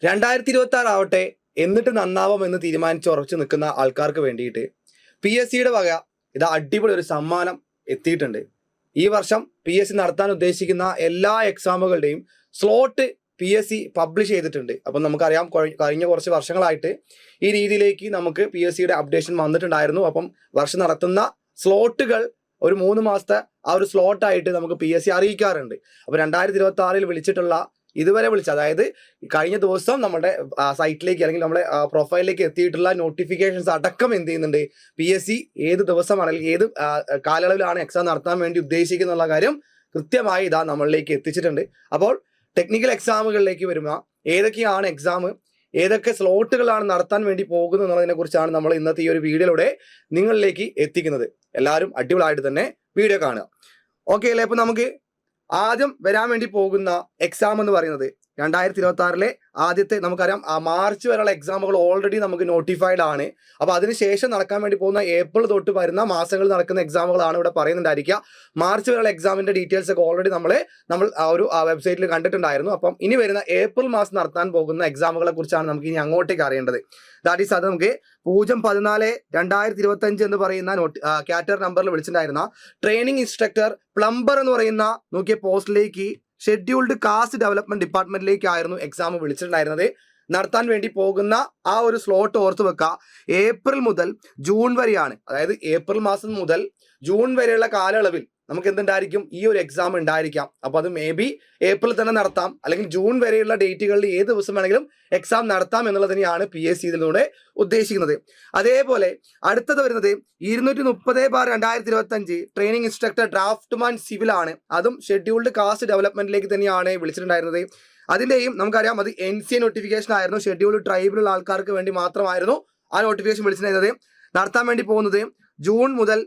2026 ആവട്ടെ, എന്നിട്ട് നന്നാവാമെന്ന് തീരുമാനിച്ച് ഉറച്ചു നിൽക്കുന്ന ആൾക്കാർക്ക് വേണ്ടിയിട്ട് PSCയുടെ വക ഇതാ അടിപൊളി ഒരു സമ്മാനം എത്തിയിട്ടുണ്ട്. ഈ വർഷം PSC നടത്താൻ ഉദ്ദേശിക്കുന്ന എല്ലാ എക്സാമുകളുടെയും സ്ലോട്ട് PSC പബ്ലിഷ് ചെയ്തിട്ടുണ്ട്. അപ്പം നമുക്കറിയാം, കഴിഞ്ഞ കുറച്ച് വർഷങ്ങളായിട്ട് ഈ രീതിയിലേക്ക് നമുക്ക് PSCയുടെ അപ്ഡേഷൻ വന്നിട്ടുണ്ടായിരുന്നു. അപ്പം വർഷം നടത്തുന്ന സ്ലോട്ടുകൾ ഒരു 3 മാസത്തെ ആ ഒരു സ്ലോട്ടായിട്ട് നമുക്ക് PSC അറിയിക്കാറുണ്ട്. അപ്പോൾ 2026 വിളിച്ചിട്ടുള്ള ഇതുവരെ വിളിച്ച, അതായത് കഴിഞ്ഞ ദിവസം നമ്മുടെ സൈറ്റിലേക്ക് അല്ലെങ്കിൽ നമ്മുടെ പ്രൊഫൈലിലേക്ക് എത്തിയിട്ടുള്ള നോട്ടിഫിക്കേഷൻസ് അടക്കം എന്ത് ചെയ്യുന്നുണ്ട്, PSC ഏത് ദിവസമാണ് അല്ലെങ്കിൽ ഏത് കാലയളവിലാണ് എക്സാം നടത്താൻ വേണ്ടി ഉദ്ദേശിക്കുന്നുള്ള കാര്യം കൃത്യമായി ഇതാ നമ്മളിലേക്ക് എത്തിച്ചിട്ടുണ്ട്. അപ്പോൾ ടെക്നിക്കൽ എക്സാമുകളിലേക്ക് വരുമ്പോൾ ഏതൊക്കെയാണ് എക്സാം, ഏതൊക്കെ സ്ലോട്ടുകളാണ് നടത്താൻ വേണ്ടി പോകുന്നത് എന്നുള്ളതിനെ കുറിച്ചാണ് നമ്മൾ ഇന്നത്തെ ഈ ഒരു വീഡിയോയിലൂടെ നിങ്ങളിലേക്ക് എത്തിക്കുന്നത്. എല്ലാവരും അടിപൊളിയായിട്ട് തന്നെ വീഡിയോ കാണുക. ഓക്കെ അല്ലേ? അപ്പോൾ നമുക്ക് ആദ്യം വരാൻ വേണ്ടി പോകുന്ന എക്സാം എന്ന് പറയുന്നത് 2026 ആദ്യത്തെ, നമുക്കറിയാം മാർച്ച് വരെയുള്ള എക്സാമുകൾ ഓൾറെഡി നമുക്ക് നോട്ടിഫൈഡ് ആണ്. അപ്പോൾ അതിനുശേഷം നടക്കാൻ വേണ്ടി പോകുന്ന ഏപ്രിൽ തൊട്ട് വരുന്ന മാസങ്ങളിൽ നടക്കുന്ന എക്സാമുകളാണ് ഇവിടെ പറയുന്നുണ്ടായിരിക്കുക. മാർച്ച് വരെയുള്ള എക്സാമിന്റെ ഡീറ്റെയിൽസ് ഒക്കെ ഓൾറെഡി നമ്മൾ ആ ഒരു വെബ്സൈറ്റിൽ കണ്ടിട്ടുണ്ടായിരുന്നു. അപ്പം ഇനി വരുന്ന ഏപ്രിൽ മാസം നടത്താൻ പോകുന്ന എക്സാമുകളെ കുറിച്ചാണ് നമുക്ക് ഇനി അങ്ങോട്ടേക്ക് അറിയേണ്ടത്. ദാറ്റ് ഈസ് അത് നമുക്ക് 014/2025 എന്ന് പറയുന്ന കാറ്റഗറി നമ്പറിൽ വിളിച്ചിട്ടുണ്ടായിരുന്ന ട്രെയിനിങ് ഇൻസ്ട്രക്ടർ പ്ലംബർ എന്ന് പറയുന്ന നോക്കിയ പോസ്റ്റിലേക്ക് ഷെഡ്യൂൾഡ് കാസ്റ്റ് ഡെവലപ്മെന്റ് ഡിപ്പാർട്ട്മെന്റിലേക്കായിരുന്നു എക്സാം വിളിച്ചിട്ടുണ്ടായിരുന്നത്. നടത്താൻ വേണ്ടി പോകുന്ന ആ ഒരു സ്ലോട്ട് ഓർത്ത് വെക്കുക, ഏപ്രിൽ മുതൽ ജൂൺ വരെയാണ്. അതായത് ഏപ്രിൽ മാസം മുതൽ ജൂൺ വരെയുള്ള കാലയളവിൽ നമുക്ക് എന്തുണ്ടായിരിക്കും, ഈ ഒരു എക്സാം ഉണ്ടായിരിക്കാം. അപ്പോൾ അത് മേ ബി ഏപ്രിൽ തന്നെ നടത്താം, അല്ലെങ്കിൽ ജൂൺ വരെയുള്ള ഡേറ്റുകളിൽ ഏത് ദിവസം വേണമെങ്കിലും എക്സാം നടത്താം എന്നുള്ളത് തന്നെയാണ് PSC ഇതിലൂടെ ഉദ്ദേശിക്കുന്നത്. അതേപോലെ അടുത്തത് വരുന്നത് 230/2025 ട്രെയിനിങ് ഇൻസ്ട്രക്ടർ ഡ്രാഫ്റ്റ്മാൻ സിവിൽ ആണ്. അതും ഷെഡ്യൂൾഡ് കാസ്റ്റ് ഡെവലപ്മെന്റിലേക്ക് തന്നെയാണ് വിളിച്ചിട്ടുണ്ടായിരുന്നത്. അതിന്റെയും നമുക്കറിയാം അത് NCA നോട്ടിഫിക്കേഷൻ ആയിരുന്നു. ഷെഡ്യൂൾഡ് ട്രൈബിലുള്ള ആൾക്കാർക്ക് വേണ്ടി മാത്രമായിരുന്നു ആ നോട്ടിഫിക്കേഷൻ വിളിച്ചിട്ടുണ്ടായിരുന്നത്. നടത്താൻ വേണ്ടി പോകുന്നത് ജൂൺ മുതൽ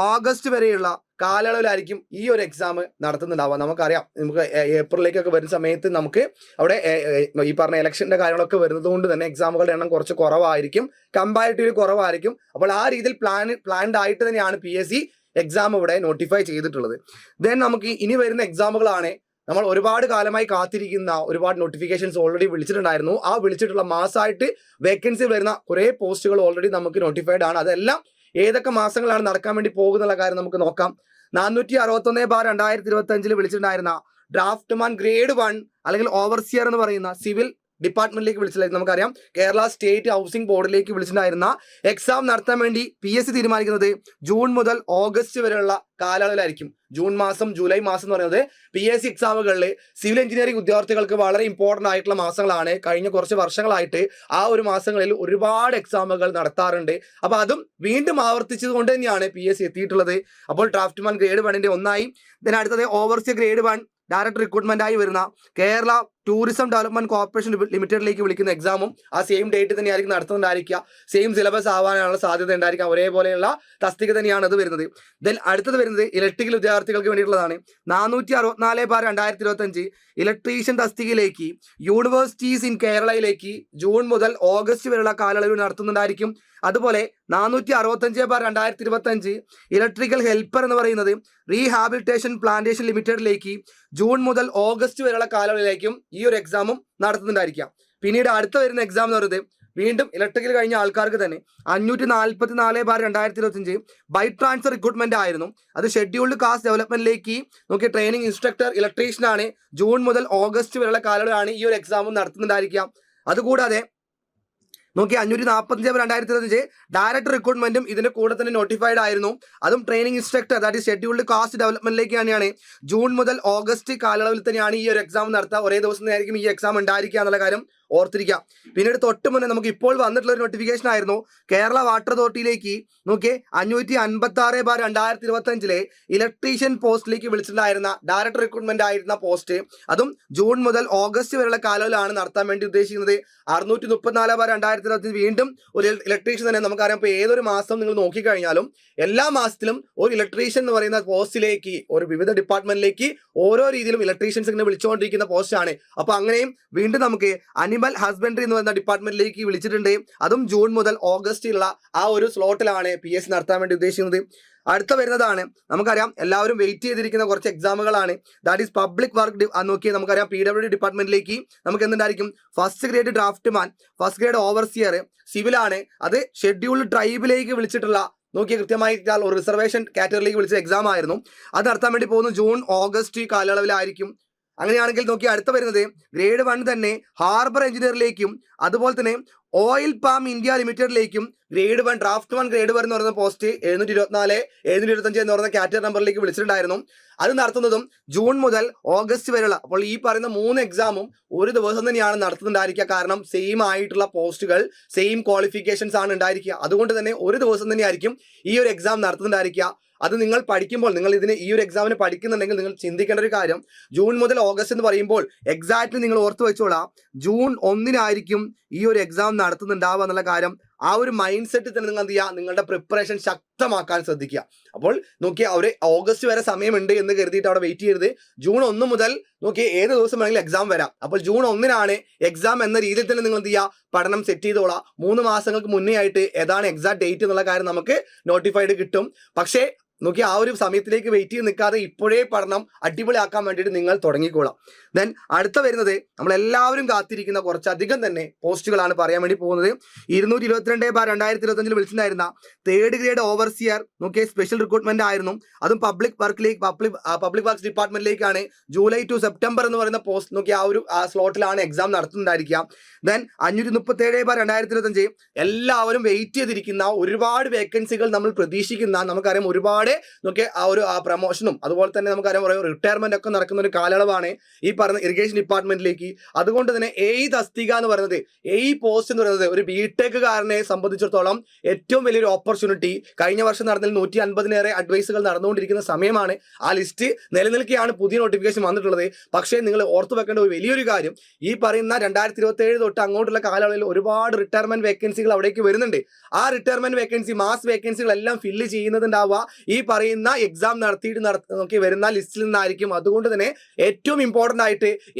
ഓഗസ്റ്റ് വരെയുള്ള കാലയളവിലായിരിക്കും ഈ ഒരു എക്സാം നടത്തുന്നുണ്ടാവുക. നമുക്കറിയാം, നമുക്ക് ഏപ്രിലേക്കൊക്കെ വരുന്ന സമയത്ത് നമുക്ക് അവിടെ ഈ പറഞ്ഞ ഇലക്ഷന്റെ കാര്യങ്ങളൊക്കെ വരുന്നത് കൊണ്ട് തന്നെ എക്സാമുകളുടെ എണ്ണം കുറച്ച് കുറവായിരിക്കും, കമ്പാരിറ്റീവ്ലി കുറവായിരിക്കും. അപ്പോൾ ആ രീതിയിൽ പ്ലാൻഡ് ആയിട്ട് തന്നെയാണ് PSC എക്സാം ഇവിടെ നോട്ടിഫൈ ചെയ്തിട്ടുള്ളത്. ദെൻ നമുക്ക് ഇനി വരുന്ന എക്സാമുകളാണ് നമ്മൾ ഒരുപാട് കാലമായി കാത്തിരിക്കുന്ന, ഒരുപാട് നോട്ടിഫിക്കേഷൻസ് ഓൾറെഡി വിളിച്ചിട്ടുണ്ടായിരുന്നു. ആ വിളിച്ചിട്ടുള്ള മാസമായിട്ട് വേക്കൻസി വരുന്ന കുറേ പോസ്റ്റുകൾ ഓൾറെഡി നമുക്ക് നോട്ടിഫൈഡ് ആണ്. അതെല്ലാം ഏതൊക്കെ മാസങ്ങളാണ് നടക്കാൻ വേണ്ടി പോകുന്നുള്ള കാര്യം നമുക്ക് നോക്കാം. 461/2025 വിളിച്ചിട്ടുണ്ടായിരുന്ന ഡ്രാഫ്റ്റ്മാൻ ഗ്രേഡ് 1 അല്ലെങ്കിൽ ഓവർസിയർ എന്ന് പറയുന്ന സിവിൽ ഡിപ്പാർട്ട്മെന്റിലേക്ക് വിളിച്ചിട്ടുണ്ടായിരുന്നു. നമുക്കറിയാം കേരള സ്റ്റേറ്റ് ഹൗസിംഗ് ബോർഡിലേക്ക് വിളിച്ചിട്ടുണ്ടായിരുന്ന എക്സാം നടത്താൻ വേണ്ടി PSC തീരുമാനിക്കുന്നത് ജൂൺ മുതൽ ഓഗസ്റ്റ് വരെയുള്ള കാലയളവിലായിരിക്കും. ജൂൺ മാസം, ജൂലൈ മാസം എന്ന് പറയുന്നത് PSC എക്സാമുകളിൽ സിവിൽ എഞ്ചിനീയറിംഗ് ഉദ്യോഗാർത്ഥികൾക്ക് വളരെ ഇമ്പോർട്ടൻ്റ് ആയിട്ടുള്ള മാസങ്ങളാണ്. കഴിഞ്ഞ കുറച്ച് വർഷങ്ങളായിട്ട് ആ ഒരു മാസങ്ങളിൽ ഒരുപാട് എക്സാമുകൾ നടത്താറുണ്ട്. അപ്പോൾ അതും വീണ്ടും ആവർത്തിച്ചത് കൊണ്ട് തന്നെയാണ് PSC എത്തിയിട്ടുള്ളത്. അപ്പോൾ ഡ്രാഫ്റ്റ്മാൻ ഗ്രേഡ് 1 ഒന്നായി. then അടുത്തത് ഓവർസിയർ ഗ്രേഡ് 1 ഡയറക്ട് റിക്രൂട്ട്മെന്റ് ആയി വരുന്ന കേരള ടൂറിസം ഡെവലപ്മെന്റ് കോർപ്പറേഷൻ ലിമിറ്റഡിലേക്ക് വിളിക്കുന്ന എക്സാമും ആ സെയിം ഡേറ്റ് തന്നെയായിരിക്കും നടത്തുന്നുണ്ടായിരിക്കുക. സെയിം സിലബസ് ആവാനുള്ള സാധ്യത ഉണ്ടായിരിക്കാം. ഒരേപോലെയുള്ള തസ്തിക തന്നെയാണ് അത് വരുന്നത്. ദെൻ അടുത്തത് വരുന്നത് ഇലക്ട്രിക്കൽ വിദ്യാർത്ഥികൾക്ക് വേണ്ടിയിട്ടുള്ളതാണ്. 464/2025 ഇലക്ട്രീഷ്യൻ തസ്തികയിലേക്ക് യൂണിവേഴ്സിറ്റീസ് ഇൻ കേരളയിലേക്ക് ജൂൺ മുതൽ ഓഗസ്റ്റ് വരെയുള്ള കാലയളവിൽ നടത്തുന്നുണ്ടായിരിക്കും. അതുപോലെ 465/2025 ഇലക്ട്രിക്കൽ ഹെൽപ്പർ എന്ന് പറയുന്നത് റീഹാബിലിറ്റേഷൻ പ്ലാന്റേഷൻ ലിമിറ്റഡിലേക്ക് ജൂൺ മുതൽ ഓഗസ്റ്റ് വരെയുള്ള കാലയളവിലേക്കും ഈ ഒരു എക്സാമും നടത്തുന്നുണ്ടായിരിക്കാം. പിന്നീട് അടുത്ത വരുന്ന എക്സാം എന്ന് പറയുന്നത് വീണ്ടും ഇലക്ട്രിക്കൽ കഴിഞ്ഞ ആൾക്കാർക്ക് തന്നെ 544/2025 ബൈ ട്രാൻസ്ഫർ റിക്രൂട്ട്മെന്റ് ആയിരുന്നു. അത് ഷെഡ്യൂൾഡ് കാസ്റ്റ് ഡെവലപ്മെന്റിലേക്ക് ട്രെയിനിങ് ഇൻസ്ട്രക്ടർ ഇലക്ട്രീഷ്യൻ ആണ്. ജൂൺ മുതൽ ഓഗസ്റ്റ് വരെയുള്ള കാലയളവിലാണ് ഈ ഒരു എക്സാമും നടത്തുന്നുണ്ടായിരിക്കാം. അതുകൂടാതെ 545/2025 ഡയറക്ട് റിക്രൂട്ട്മെന്റും ഇതിന്റെ കൂടെ തന്നെ നോട്ടിഫൈഡ് ആയിരുന്നു. അതും training instructor, that is scheduled caste ഡെവലപ്മെന്റിലേക്ക് തന്നെയാണ്. ജൂൺ മുതൽ ഓഗസ്റ്റ് കാലയളവിൽ തന്നെയാണ് ഈ ഒരു എക്സാം നടത്തുക. ഒരേ ദിവസം തന്നെയായിരിക്കും ഈ എക്സാം ഉണ്ടായിരിക്കുക എന്നുള്ള കാര്യം ഓർത്തിരിക്കാം. പിന്നീട് തൊട്ട് മുന്നേ നമുക്ക് ഇപ്പോൾ വന്നിട്ടുള്ള ഒരു നോട്ടിഫിക്കേഷൻ ആയിരുന്നു കേരള വാട്ടർ അതോറിറ്റിയിലേക്ക് 556/2025 ഇലക്ട്രീഷ്യൻ പോസ്റ്റിലേക്ക് വിളിച്ചിട്ടുണ്ടായിരുന്ന ഡയറക്ട് റിക്രൂട്ട്മെന്റ് ആയിരുന്ന പോസ്റ്റ്. അതും ജൂൺ മുതൽ ഓഗസ്റ്റ് വരെയുള്ള കാലയളവിലാണ് നടത്താൻ വേണ്ടി ഉദ്ദേശിക്കുന്നത്. 634/2025 വീണ്ടും ഒരു ഇലക്ട്രീഷ്യൻ തന്നെ. നമുക്കറിയാം, ഇപ്പോൾ ഏതൊരു മാസം നിങ്ങൾ നോക്കിക്കഴിഞ്ഞാലും എല്ലാ മാസത്തിലും ഒരു ഇലക്ട്രീഷ്യൻ എന്ന് പറയുന്ന പോസ്റ്റിലേക്ക്, ഒരു വിവിധ ഡിപ്പാർട്ട്മെന്റിലേക്ക് ഓരോ രീതിയിലും ഇലക്ട്രീഷ്യൻസ് ഇങ്ങനെ വിളിച്ചുകൊണ്ടിരിക്കുന്ന പോസ്റ്റാണ്. അപ്പോൾ അങ്ങനെയും വീണ്ടും നമുക്ക് അനിമൽ ഹസ്ബൻഡറി എന്ന് പറയുന്ന ഡിപ്പാർട്ട്മെന്റിലേക്ക് വിളിച്ചിട്ടുണ്ട്. അതും ജൂൺ മുതൽ ഓഗസ്റ്റിലുള്ള ആ ഒരു സ്ലോട്ടിലാണ് PSC നടത്താൻ വേണ്ടി ഉദ്ദേശിക്കുന്നത്. അടുത്ത വരുന്നതാണ് നമുക്കറിയാം എല്ലാവരും വെയിറ്റ് ചെയ്തിരിക്കുന്ന കുറച്ച് എക്സാമുകളാണ്. That is public work. നോക്കിയാൽ നമുക്കറിയാം PWD ഡിപ്പാർട്ട്മെന്റിലേക്ക് നമുക്ക് എന്തുണ്ടായിരിക്കും? First grade draftsman, first grade overseer, സിവിലാണ്. അത് ഷെഡ്യൂൾഡ് ട്രൈബിലേക്ക് വിളിച്ചിട്ടുള്ള നോക്കിയ കൃത്യമായി ഒരു റിസർവേഷൻ കാറ്റഗറിയിലേക്ക് വിളിച്ച എക്സാം ആയിരുന്നു. അത് നടത്താൻ വേണ്ടി പോകുന്നു ജൂൺ ഓഗസ്റ്റ് കാലയളവിലായിരിക്കും. അങ്ങനെയാണെങ്കിൽ നോക്കി അടുത്ത വരുന്നത് ഗ്രേഡ് 1 തന്നെ ഹാർബർ എഞ്ചിനീയറിലേക്കും അതുപോലെ തന്നെ ഓയിൽ പാം ഇന്ത്യ ലിമിറ്റഡിലേക്കും ഗ്രേഡ് 1 ഡ്രാഫ്റ്റ് 1 ഗ്രേഡ് 1 എന്ന് പറയുന്ന പോസ്റ്റ് 724 725 എന്ന് പറയുന്ന കാറ്റഗറി നമ്പറിലേക്ക് വിളിച്ചിട്ടുണ്ടായിരുന്നു. അത് നടത്തുന്നതും ജൂൺ മുതൽ ഓഗസ്റ്റ് വരെയുള്ള, അപ്പോൾ ഈ പറയുന്ന 3 എക്സാമും ഒരു ദിവസം തന്നെയാണ് നടത്തുന്നുണ്ടായിരിക്കുക. കാരണം സെയിം ആയിട്ടുള്ള പോസ്റ്റുകൾ, സെയിം ക്വാളിഫിക്കേഷൻസ് ആണ് ഉണ്ടായിരിക്കുക. അതുകൊണ്ട് തന്നെ ഒരു ദിവസം തന്നെയായിരിക്കും ഈ ഒരു എക്സാം നടത്തുന്നുണ്ടായിരിക്കുക. അത് നിങ്ങൾ പഠിക്കുമ്പോൾ, നിങ്ങൾ ഈ ഒരു എക്സാമിന് പഠിക്കുന്നുണ്ടെങ്കിൽ നിങ്ങൾ ചിന്തിക്കേണ്ട ഒരു കാര്യം, ജൂൺ മുതൽ ഓഗസ്റ്റ് എന്ന് പറയുമ്പോൾ എക്സാക്ട്ലി നിങ്ങൾ ഓർത്ത് വെച്ചോളാം, ജൂൺ 1 ഈ ഒരു എക്സാം നടത്തുന്നുണ്ടാവുക എന്നുള്ള കാര്യം. ആ ഒരു മൈൻഡ് സെറ്റിൽ തന്നെ നിങ്ങൾ എന്ത് ചെയ്യുക? നിങ്ങളുടെ പ്രിപ്പറേഷൻ ശക്തമാക്കാൻ ശ്രദ്ധിക്കുക. അപ്പോൾ നോക്കിയാൽ ഒരു ഓഗസ്റ്റ് വരെ സമയമുണ്ട് എന്ന് കരുതിയിട്ട് അവിടെ വെയിറ്റ് ചെയ്യരുത്. ജൂൺ 1 മുതൽ നോക്കിയാൽ ഏത് ദിവസം വേണമെങ്കിലും എക്സാം വരാം. അപ്പോൾ ജൂൺ 1 എക്സാം എന്ന രീതിയിൽ തന്നെ നിങ്ങൾ എന്ത് ചെയ്യുക? പഠനം സെറ്റ് ചെയ്തോളാം. 3 മാസങ്ങൾക്ക് മുന്നേ ആയിട്ട് ഏതാണ് എക്സാക്ട് ഡേറ്റ് എന്നുള്ള കാര്യം നമുക്ക് നോട്ടിഫൈഡ് കിട്ടും. പക്ഷേ നോക്കി ആ ഒരു സമയത്തിലേക്ക് വെയിറ്റ് ചെയ്ത് നിൽക്കാതെ ഇപ്പോഴേ പഠനം അടിപൊളിയാക്കാൻ വേണ്ടിയിട്ട് നിങ്ങൾ തുടങ്ങിക്കോളാം. ദെൻ അടുത്ത വരുന്നത് നമ്മളെല്ലാവരും കാത്തിരിക്കുന്ന കുറച്ചധികം തന്നെ പോസ്റ്റുകളാണ് പറയാൻ വേണ്ടി പോകുന്നത്. 222/2025 വിളിച്ചിട്ടുണ്ടായിരുന്ന തേർഡ് ഗ്രേഡ് ഓവർസിയർ നോക്കിയ സ്പെഷ്യൽ റിക്രൂട്ട്മെന്റ് ആയിരുന്നു. അതും പബ്ലിക് വർക്ക്സ് ഡിപ്പാർട്ട്മെന്റിലേക്കാണ്. ജൂലൈ ടു സെപ്റ്റംബർ എന്ന് പറയുന്ന പോസ്റ്റ് നോക്കി ആ സ്ലോട്ടിലാണ് എക്സാം നടത്തുന്നുണ്ടായിരിക്കുക. ദെൻ 537/2025 എല്ലാവരും വെയിറ്റ് ചെയ്തിരിക്കുന്ന ഒരുപാട് വേക്കൻസികൾ നമ്മൾ പ്രതീക്ഷിക്കുന്ന, നമുക്കറിയാം ഒരുപാട് നോക്കിയ ആ ഒരു പ്രൊമോഷനും അതുപോലെ തന്നെ നമുക്കറിയാം റിട്ടയർമെന്റ് ഒക്കെ നടക്കുന്ന ഒരു കാലയളവാണ് ഈ പറഞ്ഞ ഇറിഗേഷൻ ഡിപ്പാർട്ട്മെന്റിലേക്ക്. അതുകൊണ്ട് തന്നെ തസ്തിക എന്ന് പറയുന്നത്, പോസ്റ്റ് എന്ന് പറയുന്നത് ഒരു ബിടെക്കുകാരനെ സംബന്ധിച്ചിടത്തോളം ഏറ്റവും വലിയൊരു ഓപ്പർച്യൂണിറ്റി. കഴിഞ്ഞ വർഷം നടന്നതിൽ 150-ലേറെ അഡ്വൈസുകൾ നടന്നുകൊണ്ടിരിക്കുന്ന സമയമാണ്. ആ ലിസ്റ്റ് നിലനിൽക്കുകയാണ് പുതിയ നോട്ടിഫിക്കേഷൻ വന്നിട്ടുള്ളത്. പക്ഷേ നിങ്ങൾ ഓർത്തു വെക്കേണ്ട ഒരു വലിയൊരു കാര്യം, ഈ പറയുന്ന 2027 തൊട്ട് അങ്ങോട്ടുള്ള കാലയളവിൽ ഒരുപാട് റിട്ടയർമെന്റ് വേക്കൻസികൾ അവിടേക്ക് വരുന്നുണ്ട്. ആ റിട്ടയർമെന്റ് വേക്കൻസി, മാസ് വേക്കൻസികളെല്ലാം ഫില്ല് ചെയ്യുന്നതുണ്ടാവുക ഈ പറയുന്ന എക്സാം നടത്തിയിട്ട് നോക്കി വരുന്ന ലിസ്റ്റിൽ നിന്നായിരിക്കും. അതുകൊണ്ട് തന്നെ ഏറ്റവും ഇമ്പോർട്ടന്റ് ആയിട്ട്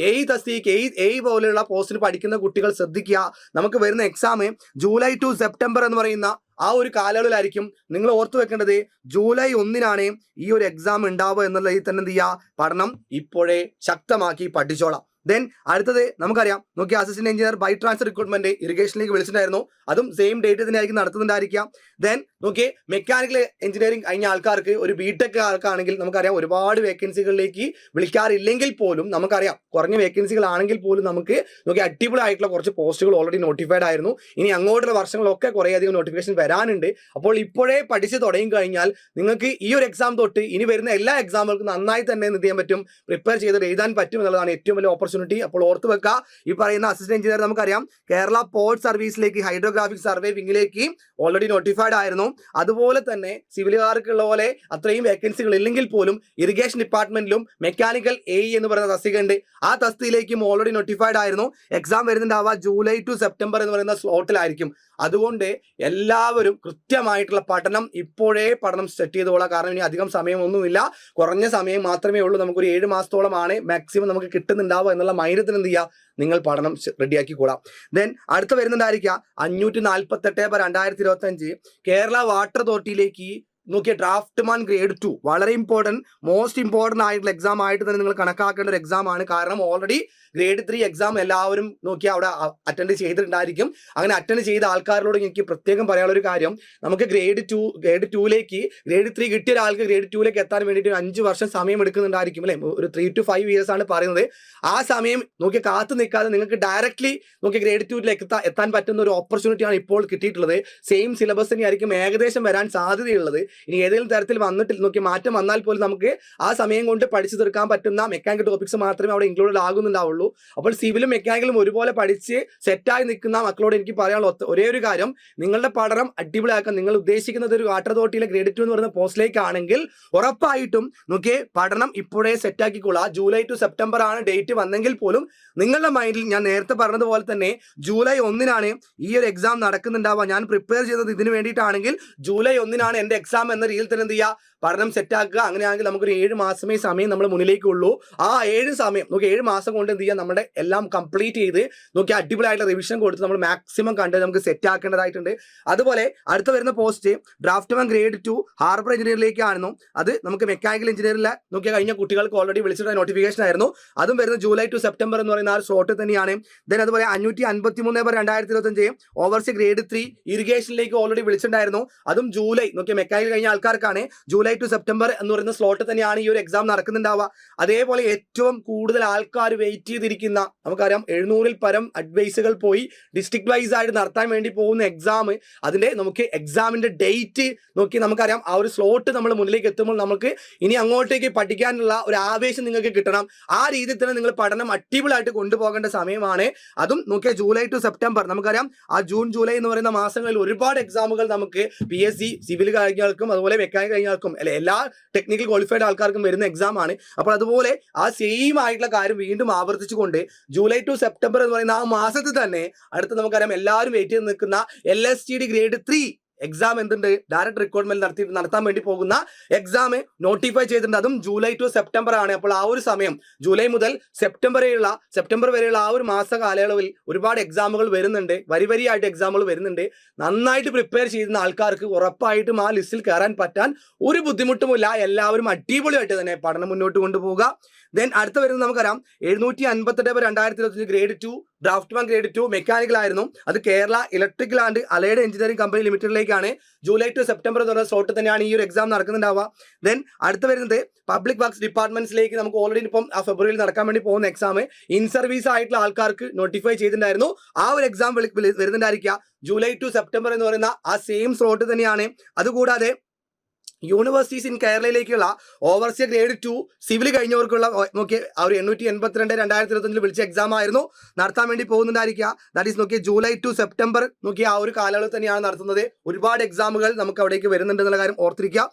തസ്തികയ്ക്ക് പോലെയുള്ള പോസ്റ്റിന് പഠിക്കുന്ന കുട്ടികൾ ശ്രദ്ധിക്കുക. നമുക്ക് വരുന്ന എക്സാം ജൂലൈ ടു സെപ്റ്റംബർ എന്ന് പറയുന്ന ആ ഒരു കാലയളവിലായിരിക്കും. നിങ്ങൾ ഓർത്തു വെക്കേണ്ടത് ജൂലൈ 1 ഈ ഒരു എക്സാം ഉണ്ടാവുക എന്നുള്ളതിൽ തന്നെ എന്ത് ചെയ്യുക? പഠനം ഇപ്പോഴേ ശക്തമാക്കി പഠിച്ചോളാം. ദെൻ അടുത്തത് നമുക്കറിയാം നോക്കി assistant engineer by transfer recruitment ഇറിഗേഷനിലേക്ക് വിളിച്ചിട്ടുണ്ടായിരുന്നു. അതും സെയിം ഡേറ്റ് തന്നെ ആയിരിക്കും നടത്തുന്നുണ്ടായിരിക്കാം. ദെൻ നോക്കി മെക്കാനിക്കൽ എഞ്ചിനീയറിംഗ് കഴിഞ്ഞ ആൾക്കാർക്ക്, ഒരു ബിടെക് ആൾക്കാണെങ്കിൽ നമുക്കറിയാം ഒരുപാട് വേക്കൻസികളിലേക്ക് വിളിക്കാറില്ലെങ്കിൽ പോലും, നമുക്കറിയാം കുറഞ്ഞ വേക്കൻസികളാണെങ്കിൽ പോലും നമുക്ക് നോക്കി അടിപൊളി ആയിട്ടുള്ള കുറച്ച് പോസ്റ്റുകൾ ഓൾറെഡി നോട്ടിഫൈഡ് ആയിരുന്നു. ഇനി അങ്ങോട്ടുള്ള വർഷങ്ങളൊക്കെ കുറേയധികം നോട്ടിഫിക്കേഷൻ വരാനുണ്ട്. അപ്പോൾ ഇപ്പോഴേ പഠിച്ച് തുടങ്ങി കഴിഞ്ഞാൽ നിങ്ങൾക്ക് ഈ ഒരു എക്സാം തൊട്ട് ഇനി വരുന്ന എല്ലാ എക്സാമുകൾക്കും നന്നായി തന്നെ എന്ത് ചെയ്യാൻ പറ്റും? പ്രിപ്പയർ ചെയ്ത് എഴുതാൻ പറ്റും എന്നുള്ളതാണ് ഏറ്റവും വലിയ ഓപ്പർച്യൂണിറ്റി. അപ്പോൾ ഓർത്ത് വെക്കുക, ഈ പറയുന്ന അസിസ്റ്റന്റ് എഞ്ചിനീയർ നമുക്കറിയാം കേരള പോർട്ട് സർവീസിലേക്ക്, ഹൈഡ്രോഗ്രാഫിക് സർവേ വിങ്ങിലേക്ക് ഓൾറെഡി നോട്ടിഫൈഡ് ആയിരുന്നു. അതുപോലെ തന്നെ സിവിലുകാർക്കുള്ള പോലെ അത്രയും വേക്കൻസികൾ ഇല്ലെങ്കിൽ പോലും ഇറിഗേഷൻ ഡിപ്പാർട്ട്മെന്റിലും മെക്കാനിക്കൽ എന്ന് പറയുന്ന തസ്തിക ഉണ്ട്. ആ തസ്തികയിലേക്കും ഓൾറെഡി നോട്ടിഫൈഡ് ആയിരുന്നു. എക്സാം വരുന്നുണ്ടാവുക ജൂലൈ ടു സെപ്റ്റംബർ എന്ന് പറയുന്ന സ്ലോട്ടിലായിരിക്കും. അതുകൊണ്ട് എല്ലാവരും കൃത്യമായിട്ടുള്ള പഠനം ഇപ്പോഴേ സെറ്റ് ചെയ്തോളാം. കാരണം ഇനി അധികം സമയമൊന്നുമില്ല, കുറഞ്ഞ സമയം മാത്രമേ ഉള്ളൂ. നമുക്കൊരു 7 മാസത്തോളമാണ് മാക്സിമം നമുക്ക് കിട്ടുന്നുണ്ടാവുക എന്നുള്ള മൈനത്തിന് എന്ത് ചെയ്യുക? നിങ്ങൾ പഠനം റെഡിയാക്കിക്കോളാം. ദെൻ അടുത്ത വരുന്നുണ്ടായിരിക്കുക 548/2025 കേരള വാട്ടർ അതോറിറ്റിയിലേക്ക് നോക്കിയ ഡ്രാഫ്റ്റ്മാൻ ഗ്രേഡ് 2 വളരെ മോസ്റ്റ് ഇമ്പോർട്ടന്റ് ആയിട്ടുള്ള എക്സാം ആയിട്ട് തന്നെ നിങ്ങൾ കണക്കാക്കേണ്ട ഒരു എക്സാം ആണ്. കാരണം ഓൾറെഡി ഗ്രേഡ് 3 എക്സാം എല്ലാവരും നോക്കി അവിടെ അറ്റൻഡ് ചെയ്തിട്ടുണ്ടായിരിക്കും. അങ്ങനെ അറ്റൻഡ് ചെയ്ത ആൾക്കാരോട് എനിക്ക് പ്രത്യേകം പറയാനുള്ള ഒരു കാര്യം, നമുക്ക് ഗ്രേഡ് 2ലേക്ക് ഗ്രേഡ് 3 കിട്ടിയ ഒരാൾക്ക് ഗ്രേഡ് 2ലേക്ക് എത്താൻ വേണ്ടിയിട്ട് 5 വർഷം സമയം എടുക്കുന്നുണ്ടായിരിക്കും അല്ലെ? ഒരു 3 to 5 years ആണ് പറയുന്നത്. ആ സമയം നോക്കി കാത്തു നിൽക്കാതെ നിങ്ങൾക്ക് ഡയറക്ട്ലി നോക്കി ഗ്രേഡ് 2ലേക്ക് എത്താൻ പറ്റുന്ന ഒരു ഓപ്പർച്യൂണിറ്റിയാണ് ഇപ്പോൾ കിട്ടിയിട്ടുള്ളത്. സെയിം സിലബസ് തന്നെയായിരിക്കും ഏകദേശം വരാൻ സാധ്യതയുള്ളത്. ഇനി ഏതെങ്കിലും തരത്തിൽ വന്നിട്ടില്ല, നോക്കി മാറ്റം വന്നാൽ പോലും നമുക്ക് ആ സമയം കൊണ്ട് പഠിച്ചു തീർക്കാൻ പറ്റുന്ന മെക്കാനിക്കൽ ടോപ്പിക്സ് മാത്രമേ അവിടെ ഇൻക്ലൂഡഡ് ആകുന്നുണ്ടാവുള്ളൂ. അപ്പോൾ സിവിലും മെക്കാനിക്കലും ഒരുപോലെ പഠിച്ച് സെറ്റായി നിൽക്കുന്ന മക്കളോട് എനിക്ക് പറയാനുള്ള ഒരേ ഒരു കാര്യം, നിങ്ങളുടെ പഠനം അടിപൊളിയാക്കാൻ നിങ്ങൾ ഉദ്ദേശിക്കുന്നത് ഒരു വാട്ടർ അതോറിറ്റിയിലെ ഗ്രേഡ് 2 എന്ന് പറയുന്ന പോസ്റ്റിലേക്ക് ആണെങ്കിൽ ഉറപ്പായിട്ടും നോക്കിയേ പഠനം ഇപ്പോഴേ സെറ്റാക്കിക്കൊള്ളാം. ജൂലൈ ടു സെപ്റ്റംബർ ആണ് ഡേറ്റ് വന്നെങ്കിൽ പോലും നിങ്ങളുടെ മൈൻഡിൽ ഞാൻ നേരത്തെ പറഞ്ഞതുപോലെ തന്നെ ജൂലൈ 1 ഈ ഒരു എക്സാം നടക്കുന്നുണ്ടാവുക. ഞാൻ പ്രിപ്പയർ ചെയ്തത് ഇതിനു വേണ്ടിയിട്ടാണെങ്കിൽ ജൂലൈ 1 എൻ്റെ എക്സാം എന്ന രീതിയിൽ തന്നെ എന്ത് ചെയ്യുക? പഠനം സെറ്റാക്കുക. അങ്ങനെയാണെങ്കിൽ നമുക്കൊരു 7 മാസമേ സമയം നമ്മൾ മുന്നിലേക്കുള്ളൂ. ആ 7 സമയം നോക്കി 7 മാസം കൊണ്ട് എന്ത് ചെയ്യാം, നമ്മുടെ എല്ലാം കംപ്ലീറ്റ് ചെയ്ത് നോക്കി അടിപൊളിയായിട്ടുള്ള റിവിഷൻ കൊടുത്ത് നമ്മൾ മാക്സിമം കണ്ട് നമുക്ക് സെറ്റ് ആക്കേണ്ടതായിട്ടുണ്ട്. അതുപോലെ അടുത്ത വരുന്ന പോസ്റ്റ് ഡ്രാഫ്റ്റ് 1 ഗ്രേഡ് 2 ഹാർബർ എഞ്ചിനീയറിലേക്കായിരുന്നു. അത് നമുക്ക് മെക്കാനിക്കൽ എഞ്ചിനീയറിൽ നോക്കിയാൽ കഴിഞ്ഞ കുട്ടികൾക്ക് ഓൾറെഡി വിളിച്ചിട്ടുള്ള നോട്ടിഫിക്കേഷൻ ആയിരുന്നു. അതും വരുന്നത് ജൂലൈ ടു സെപ്റ്റംബർ എന്ന് പറയുന്ന ആ ഒരു സ്ലോട്ട് തന്നെയാണ്. ദെൻ അതുപോലെ 553/2025 ഓവർസി ഗ്രേഡ് 3 ഇറിഗേഷനിലേക്ക് ഓൾറെഡി വിളിച്ചിട്ടുണ്ടായിരുന്നു. അതും ജൂലൈ നോക്കിയാൽ മെക്കാനിക്കൽ കഴിഞ്ഞ ആൾക്കാർക്കാണ്. ജൂലൈ ടു സെപ്റ്റംബർ എന്ന് പറയുന്ന സ്ലോട്ട് തന്നെയാണ് ഈ ഒരു എക്സാം നടക്കുന്നുണ്ടാവുക. അതേപോലെ ഏറ്റവും കൂടുതൽ ആൾക്കാർ വെയിറ്റ് ചെയ്തിരിക്കുന്ന നമുക്കറിയാം 700-ൽ പരം അഡ്വൈസുകൾ പോയി ഡിസ്ട്രിക്ട് വൈസ് ആയിട്ട് നടത്താൻ വേണ്ടി പോകുന്ന എക്സാം, അതിന്റെ നമുക്ക് എക്സാമിന്റെ ഡേറ്റ് നോക്കി നമുക്കറിയാം. ആ ഒരു സ്ലോട്ട് നമ്മൾ മുന്നിലേക്ക് എത്തുമ്പോൾ നമുക്ക് ഇനി അങ്ങോട്ടേക്ക് പഠിക്കാനുള്ള ഒരു ആവേശം നിങ്ങൾക്ക് കിട്ടണം. ആ രീതിയിൽ തന്നെ നിങ്ങൾ പഠനം അടിപൊളിയായിട്ട് കൊണ്ടുപോകേണ്ട സമയമാണ്. അതും നോക്കിയാൽ ജൂലൈ ടു സെപ്റ്റംബർ നമുക്കറിയാം. ആ ജൂൺ ജൂലൈ എന്ന് പറയുന്ന മാസങ്ങളിൽ ഒരുപാട് എക്സാമുകൾ നമുക്ക് PSC സിവിൽ കഴിഞ്ഞാൾക്കും അതുപോലെ മെക്കാനിക്കൽ കഴിഞ്ഞാൾക്കും അല്ലെ എല്ലാ ടെക്നിക്കൽ ക്വാളിഫൈഡ് ആൾക്കാർക്കും വരുന്ന എക്സാം ആണ്. അപ്പോൾ അതുപോലെ ആ സെയിം ആയിട്ടുള്ള കാര്യം വീണ്ടും ആവർത്തിച്ചുകൊണ്ട് ജൂലൈ ടു സെപ്റ്റംബർ എന്ന് പറയുന്ന ആ മാസത്തിൽ തന്നെ അടുത്ത് നമുക്കറിയാം എല്ലാവരും വെയിറ്റ് ചെയ്ത് നിൽക്കുന്ന LSTD ഗ്രേഡ് 3 എക്സാം എന്തുണ്ട്, ഡയറക്ട് റിക്രൂട്ട്മെന്റ് നടത്താൻ വേണ്ടി പോകുന്ന എക്സാം നോട്ടിഫൈ ചെയ്തിട്ടുണ്ട്. അതും ജൂലൈ ടു സെപ്റ്റംബർ ആണ്. അപ്പോൾ ആ ഒരു സമയം ജൂലൈ മുതൽ സെപ്റ്റംബർ വരെയുള്ള ആ ഒരു മാസ കാലയളവിൽ ഒരുപാട് എക്സാമുകൾ വരുന്നുണ്ട്. വരിയായിട്ട് എക്സാമുകൾ വരുന്നുണ്ട്. നന്നായിട്ട് പ്രിപ്പയർ ചെയ്യുന്ന ആൾക്കാർക്ക് ഉറപ്പായിട്ടും ആ ലിസ്റ്റിൽ കയറാൻ പറ്റാൻ ഒരു ബുദ്ധിമുട്ടുമില്ല. എല്ലാവരും അടിപൊളിയായിട്ട് തന്നെ പഠനം മുന്നോട്ട് കൊണ്ടുപോകുക. ദെൻ അടുത്ത വരുന്നത് നമുക്കറിയാം 758/2025 ഗ്രേഡ് 2 ഡ്രാഫ്റ്റ് 1 ഗ്രേഡ് 2 മെക്കാനിക്കൽ ആയിരുന്നു. അത് Kerala electrical and allied engineering company ലിമിറ്റഡിലേക്കാണ്. ജൂലൈ ടു സെപ്റ്റംബർ എന്ന് പറയുന്ന സ്ലോട്ട് തന്നെയാണ് ഈ ഒരു എക്സാം നടക്കുന്നുണ്ടാവുക. ദെൻ അടുത്ത വരുന്നത് പബ്ലിക് വർക്ക്സ് ഡിപ്പാർട്ട്മെന്റ്സിലേക്ക് നമുക്ക് ഓൾറെഡി ഇപ്പം ഫെബ്രുവരിയിൽ നടക്കാൻ വേണ്ടി പോകുന്ന എക്സാം ഇൻ സർവീസ് ആയിട്ടുള്ള ആൾക്കാർക്ക് നോട്ടിഫൈ ചെയ്തിട്ടുണ്ടായിരുന്നു. ആ ഒരു എക്സാം വരുന്നുണ്ടായിരിക്കുക ജൂലൈ ടു സെപ്റ്റംബർ എന്ന് പറയുന്ന ആ സെയിം സ്ലോട്ട് തന്നെയാണ്. അതുകൂടാതെ യൂണിവേഴ്സിറ്റീസ് ഇൻ കേരളയിലേക്കുള്ള ഓവർസിയർ ഗ്രേഡ് 2 സിവിൽ കഴിഞ്ഞവർക്കുള്ള നോക്കിയ ആ ഒരു 882/2025 വിളിച്ച എക്സാം ആയിരുന്നു നടത്താൻ വേണ്ടി പോകുന്നുണ്ടായിരിക്കുക. ദാറ്റ് ഈസ് നോക്കിയ ജൂലൈ ടു സെപ്റ്റംബർ നോക്കിയ ആ ഒരു കാലയളവിൽ തന്നെയാണ് നടത്തുന്നത്. ഒരുപാട് എക്സാമുകൾ നമുക്ക് അവിടേക്ക് വരുന്നുണ്ട് എന്നുള്ള കാര്യം ഓർത്തിരിക്കുക.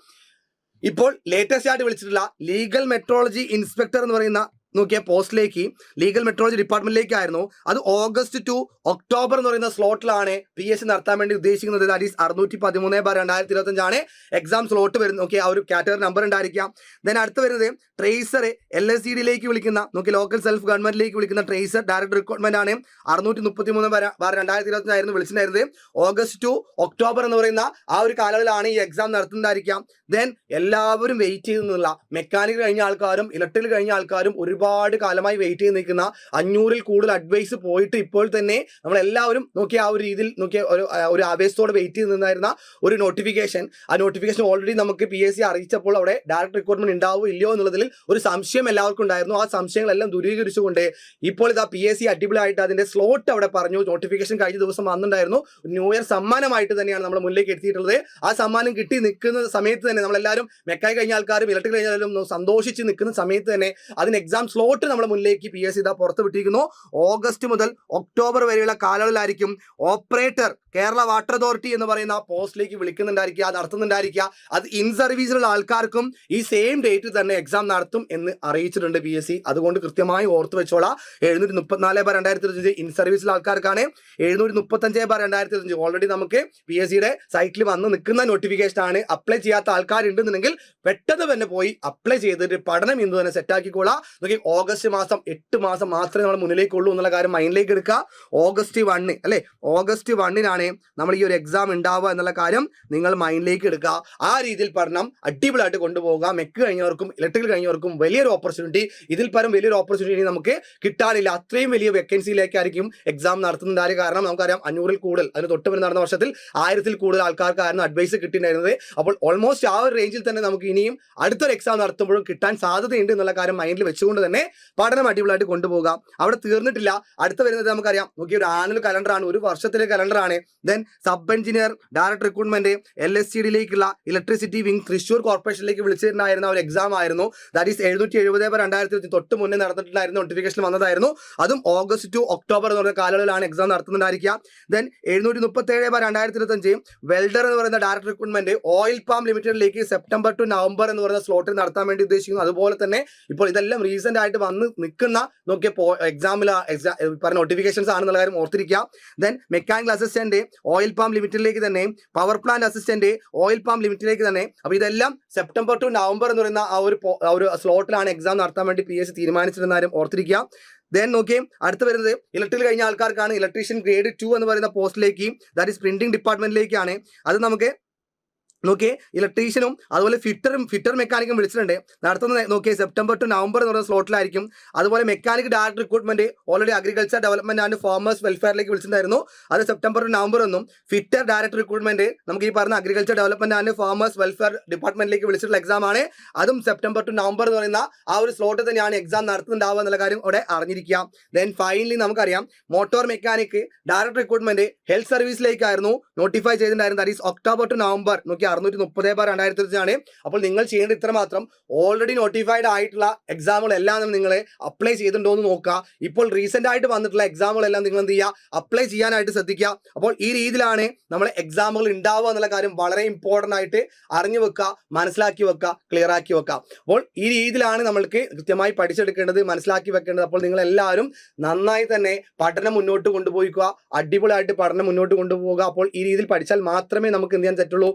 ഇപ്പോൾ ലേറ്റസ്റ്റ് ആയിട്ട് വിളിച്ചിട്ടുള്ള ലീഗൽ മെട്രോളജി ഇൻസ്പെക്ടർ എന്ന് പറയുന്ന നോക്കിയ പോസ്റ്റിലേക്ക് ലീഗൽ മെട്രോളജി ഡിപ്പാർട്ട്മെന്റിലേക്കായിരുന്നു. അത് ഓഗസ്റ്റ് ടു ഒക്ടോബർ എന്ന് പറയുന്ന സ്ലോട്ടിലാണ് PSC നടത്താൻ വേണ്ടി ഉദ്ദേശിക്കുന്നത്. ദാറ്റ് ഈസ് 613/2025 ആണ് എക്സാം സ്ലോട്ട് വരുന്നത്. നോക്കി ആ ഒരു കാറ്റഗറി നമ്പർ ഉണ്ടായിരിക്കാം. ദെൻ അടുത്ത് വരുന്നത് ട്രേസർ LSCDയിലേക്ക് വിളിക്കുന്ന നോക്കി ലോക്കൽ സെൽഫ് ഗവൺമെന്റിലേക്ക് വിളിക്കുന്ന ട്രേസർ ഡയറക്ട് റിക്രൂട്ട്മെന്റ് ആണ്. 633/2025 ആയിരുന്നു വിളിച്ചിട്ടുണ്ടായിരുന്നത്. ഓഗസ്റ്റ് ടു ഒക്ടോബർ എന്ന് പറയുന്ന ആ ഒരു കാലയളവിലാണ് ഈ എക്സാം നടത്തുന്നതായിരിക്കാം. ദെൻ എല്ലാവരും വെയിറ്റ് ചെയ്ത് നിന്നുള്ള മെക്കാനിക്കൽ കഴിഞ്ഞ ആൾക്കാരും ഇലക്ട്രിക്കൽ കഴിഞ്ഞ ആൾക്കാരും ഒരുപാട് കാലമായി വെയിറ്റ് ചെയ്ത് നിൽക്കുന്ന 500-ൽ കൂടുതൽ അഡ്വൈസ് പോയിട്ട് ഇപ്പോൾ തന്നെ നമ്മളെല്ലാവരും നോക്കിയ ആ ഒരു രീതിയിൽ നോക്കിയ ഒരു ആവേശത്തോടെ വെയിറ്റ് ചെയ്ത് നിന്നായിരുന്ന ഒരു നോട്ടിഫിക്കേഷൻ. ആ നോട്ടിഫിക്കേഷൻ ഓൾറെഡി നമുക്ക് PSC അറിയിച്ചപ്പോൾ അവിടെ ഡയറക്ട് റിക്രൂട്ട്മെന്റ് ഉണ്ടാവോ ഇല്ലയോ എന്നുള്ളതിൽ ഒരു സംശയം എല്ലാവർക്കും ഉണ്ടായിരുന്നു. ആ സംശയങ്ങളെല്ലാം ദൂരീകരിച്ചുകൊണ്ട് ഇപ്പോൾ ഇതാ PSC അടിപൊളിയായിട്ട് അതിന്റെ സ്ലോട്ട് അവിടെ പറഞ്ഞു. നോട്ടിഫിക്കേഷൻ കഴിഞ്ഞ ദിവസം വന്നിട്ടുണ്ടായിരുന്നു. ന്യൂ ഇയർ സമ്മാനമായിട്ട് തന്നെയാണ് നമ്മൾ മുന്നിലേക്ക് എത്തിയിട്ടുള്ളത്. ആ സമ്മാനം കിട്ടി നിൽക്കുന്ന സമയത്ത് തന്നെ നമ്മളെല്ലാവരും മെക്കാനിക്കൽ കഴിഞ്ഞ ആൾക്കാരും ഇലക്ട്രിക്കൽ കഴിഞ്ഞാലും സന്തോഷിച്ച് നിൽക്കുന്ന സമയത്ത് തന്നെ അതിന് എക്സാം സ്ലോട്ട് നമ്മൾ മുന്നിലേക്ക് PSC ഇതാ പുറത്ത് വിട്ടിരിക്കുന്നു. ഓഗസ്റ്റ് മുതൽ ഒക്ടോബർ വരെയുള്ള കാലയളവിലായിരിക്കും ഓപ്പറേറ്റർ കേരള വാട്ടർ അതോറിറ്റി എന്ന് പറയുന്ന പോസ്റ്റിലേക്ക് വിളിക്കുന്നുണ്ടായിരിക്കുക, നടത്തുന്നുണ്ടായിരിക്കുക. അത് ഇൻ സർവീസിലുള്ള ആൾക്കാർക്കും ഈ സെയിം ഡേറ്റ് തന്നെ എക്സാം നടത്തും എന്ന് അറിയിച്ചിട്ടുണ്ട് PSC. അതുകൊണ്ട് കൃത്യമായി ഓർത്ത് വെച്ചോളാം. 734/2025 ഇൻ സർവീസിലുള്ള ആൾക്കാർക്കാണ്. 735/2025 ഓൾറെഡി നമുക്ക് PSCയുടെ സൈറ്റിൽ വന്ന് നിൽക്കുന്ന നോട്ടിഫിക്കേഷൻ ആണ്. അപ്ലൈ ചെയ്യാത്ത ആൾക്കാരുണ്ടെന്നുണ്ടെങ്കിൽ പെട്ടെന്ന് തന്നെ പോയി അപ്ലൈ ചെയ്തിട്ട് പഠനം ഇന്ന് തന്നെ സെറ്റാക്കിക്കോളാം. നോക്കി ഓഗസ്റ്റ് മാസം 8 മാസം മാത്രമേ നമ്മൾ മുന്നിലേക്കുള്ളൂ എന്നുള്ള കാര്യം മൈൻഡിലേക്ക് എടുക്കുക. ഓഗസ്റ്റ് 1 അല്ലെ, ഓഗസ്റ്റ് 1 നമ്മൾ ഈ ഒരു എക്സാം ഉണ്ടാവുക എന്നുള്ള കാര്യം നിങ്ങൾ മൈൻഡിലേക്ക് എടുക്കുക. ആ രീതിയിൽ പഠനം അടിപൊളിയായിട്ട് കൊണ്ടുപോകുക. മെക്ക് കഴിഞ്ഞവർക്കും ഇലക്ട്രിക്കൽ കഴിഞ്ഞവർക്കും വലിയൊരു ഓപ്പർച്യൂണിറ്റി, ഇതിൽ പരം വലിയൊരു ഓപ്പർച്യൂണിറ്റി നമുക്ക് കിട്ടാനില്ല. അത്രയും വലിയ വേക്കൻസിയിലേക്കായിരിക്കും എക്സാം നടത്തുന്നുണ്ടായ. കാരണം നമുക്കറിയാം 500-ൽ കൂടുതൽ, അതിന് തൊട്ടുപിന്നെ നടന്ന വർഷത്തിൽ 1000-ൽ കൂടുതൽ ആൾക്കാർക്കായിരുന്നു അഡ്വൈസ് കിട്ടിയിട്ടുണ്ടായിരുന്നത്. അപ്പോൾ ഓൾമോസ്റ്റ് ആ ഒരു റേഞ്ചിൽ തന്നെ നമുക്ക് ഇനിയും അടുത്തൊരു എക്സാം നടത്തുമ്പോഴും കിട്ടാൻ സാധ്യതയുണ്ട് എന്നുള്ള കാര്യം മൈൻഡിൽ വെച്ചുകൊണ്ട് തന്നെ പഠനം അടിപൊളിയായിട്ട് കൊണ്ടുപോകാം. അവിടെ തീർന്നിട്ടില്ല. അടുത്ത് വരുന്നത് നമുക്കറിയാം നോക്കിയ ഒരു ആനുവൽ കലണ്ടറാണ്, ഒരു വർഷത്തിലെ കലണ്ടറാണ്. Then sub engineer direct recruitment LSCDയിലേക്കുള്ള ഇലക്ട്രിസിറ്റി വിങ് തൃശ്ശൂർ കോർപ്പറേഷനിലേക്ക് വിളിച്ചിട്ടുണ്ടായിരുന്ന ഒരു എക്സാം ആയിരുന്നു. ദാറ്റ് ഈസ് 770/2025 തൊട്ട് മുന്നേ നടന്നിട്ടുണ്ടായിരുന്ന നോട്ടിഫിക്കേഷൻ വന്നതായിരുന്നു. അതും ഓഗസ്റ്റ് ടു ഒക്ടോബർ എന്ന് പറയുന്ന കാലയളവിലാണ് എക്സാം നടത്തുന്നുണ്ടായിരിക്കുക. ദെൻ 737/2025 വെൽഡർ എന്ന് പറയുന്ന ഡയറക്ട് റിക്രൂട്ട്മെന്റ് ഓയിൽ പാം ലിമിറ്റഡിലേക്ക് സെപ്റ്റംബർ ടു നവംബർ എന്ന് പറയുന്ന സ്ലോട്ടിൽ നടത്താൻ വേണ്ടി ഉദ്ദേശിക്കുന്നു. അതുപോലെ തന്നെ ഇപ്പോൾ ഇതെല്ലാം റീസെന്റ് ആയിട്ട് വന്ന് നിൽക്കുന്ന എക്സാമിൽ പറഞ്ഞ നോട്ടിഫിക്കേഷൻസ് ആണെന്നുള്ള കാര്യം ഓർത്തിരിക്കുക. Then mechanical assistant oil palm ലിമിറ്റഡിലേക്ക് തന്നെ, power plant assistant oil palm ലിമിറ്റഡിലേക്ക് തന്നെ. അപ്പോൾ ഇതെല്ലാം സെപ്റ്റംബർ ടു നവംബർ എന്ന് പറയുന്ന ആ ഒരു സ്ലോട്ടിലാണ് എക്സാം നടത്താൻ വേണ്ടി PSC തീരുമാനിച്ചിരുന്ന കാര്യം ഓർത്തിരിക്കുക. ദെൻ നോക്കിയേ, അടുത്ത് വരുന്നത് ഇലക്ട്രിക്കൽ കഴിഞ്ഞ ആൾക്കാർക്കാണ്. ഇലക്ട്രീഷ്യൻ ഗ്രേഡ് 2 എന്ന് പറയുന്ന പോസ്റ്റിലേക്ക്, ദാറ്റ് ഈസ് പ്രിന്റിംഗ് ഡിപ്പാർട്ട്മെന്റിലേക്കാണ്. അത് നമുക്ക് നോക്കിയേ ഇലക്ട്രീഷ്യനും അതുപോലെ ഫിറ്റർ മെക്കാനിക്കും വിളിച്ചിട്ടുണ്ട്. നടത്തുന്നത് നോക്കിയേ സെപ്റ്റംബർ ടു നവംബർ എന്ന് പറയുന്ന സ്ലോട്ടിലായിരിക്കും. അതുപോലെ mechanic director recruitment already agriculture development and farmers വെൽഫെയറിലേക്ക് വിളിച്ചിട്ടുണ്ടായിരുന്നു. അത് സെപ്റ്റംബർ ടു നവംബർ എന്നും. ഫിറ്റർ ഡയറക്ടർ റിക്രൂട്ട്മെന്റ് നമുക്ക് ഈ പറഞ്ഞ agriculture development and farmers welfare ഡിപ്പാർട്ട്മെന്റിലേക്ക് വിളിച്ചിട്ടുള്ള എക്സാം ആണ്. അതും സെപ്റ്റംബർ ടു നവംബർ എന്ന് പറയുന്ന ആ ഒരു സ്ലോട്ടിൽ തന്നെയാണ് എക്സാം നടത്തുന്നുണ്ടാവുക എന്നുള്ള കാര്യം അവിടെ അറിഞ്ഞിരിക്കുക. ദെൻ ഫൈനലി നമുക്കറിയാം motor mechanic director recruitment health സർവീസിലേക്കായിരുന്നു നോട്ടിഫൈ ചെയ്തിട്ടുണ്ടായിരുന്നു. That is October to November. നോക്കി 630/2025 അപ്പോൾ നിങ്ങൾ ചെയ്യേണ്ട ഇത്ര മാത്രം, ഓൾറെഡി നോട്ടിഫൈഡ് ആയിട്ടുള്ള എക്സാമുകളെല്ലാം നിങ്ങൾ അപ്ലൈ ചെയ്തിട്ടുണ്ടോ എന്ന് നോക്കുക. ഇപ്പോൾ റീസെന്റ് ആയിട്ട് വന്നിട്ടുള്ള എക്സാമുകളെല്ലാം നിങ്ങൾ എന്ത് ചെയ്യുക, അപ്ലൈ ചെയ്യാനായിട്ട് ശ്രദ്ധിക്കുക. അപ്പോൾ ഈ രീതിയിലാണ് നമ്മൾ എക്സാമുകൾ ഉണ്ടാവുക എന്നുള്ള കാര്യം വളരെ ഇമ്പോർട്ടൻ്റ് ആയിട്ട് അറിഞ്ഞു വെക്കുക, മനസ്സിലാക്കി വെക്കുക, ക്ലിയർ ആക്കി വെക്കുക. അപ്പോൾ ഈ രീതിയിലാണ് നമ്മൾക്ക് കൃത്യമായി പഠിച്ചെടുക്കേണ്ടത്, മനസ്സിലാക്കി വെക്കേണ്ടത്. അപ്പോൾ നിങ്ങൾ എല്ലാവരും നന്നായി തന്നെ പഠനം മുന്നോട്ട് കൊണ്ടുപോയിക്കുക, അടിപൊളിയായിട്ട് പഠനം മുന്നോട്ട് കൊണ്ടുപോകുക. അപ്പോൾ ഈ രീതിയിൽ പഠിച്ചാൽ മാത്രമേ നമുക്ക് എന്ത് ചെയ്യാൻ പറ്റുള്ളൂ,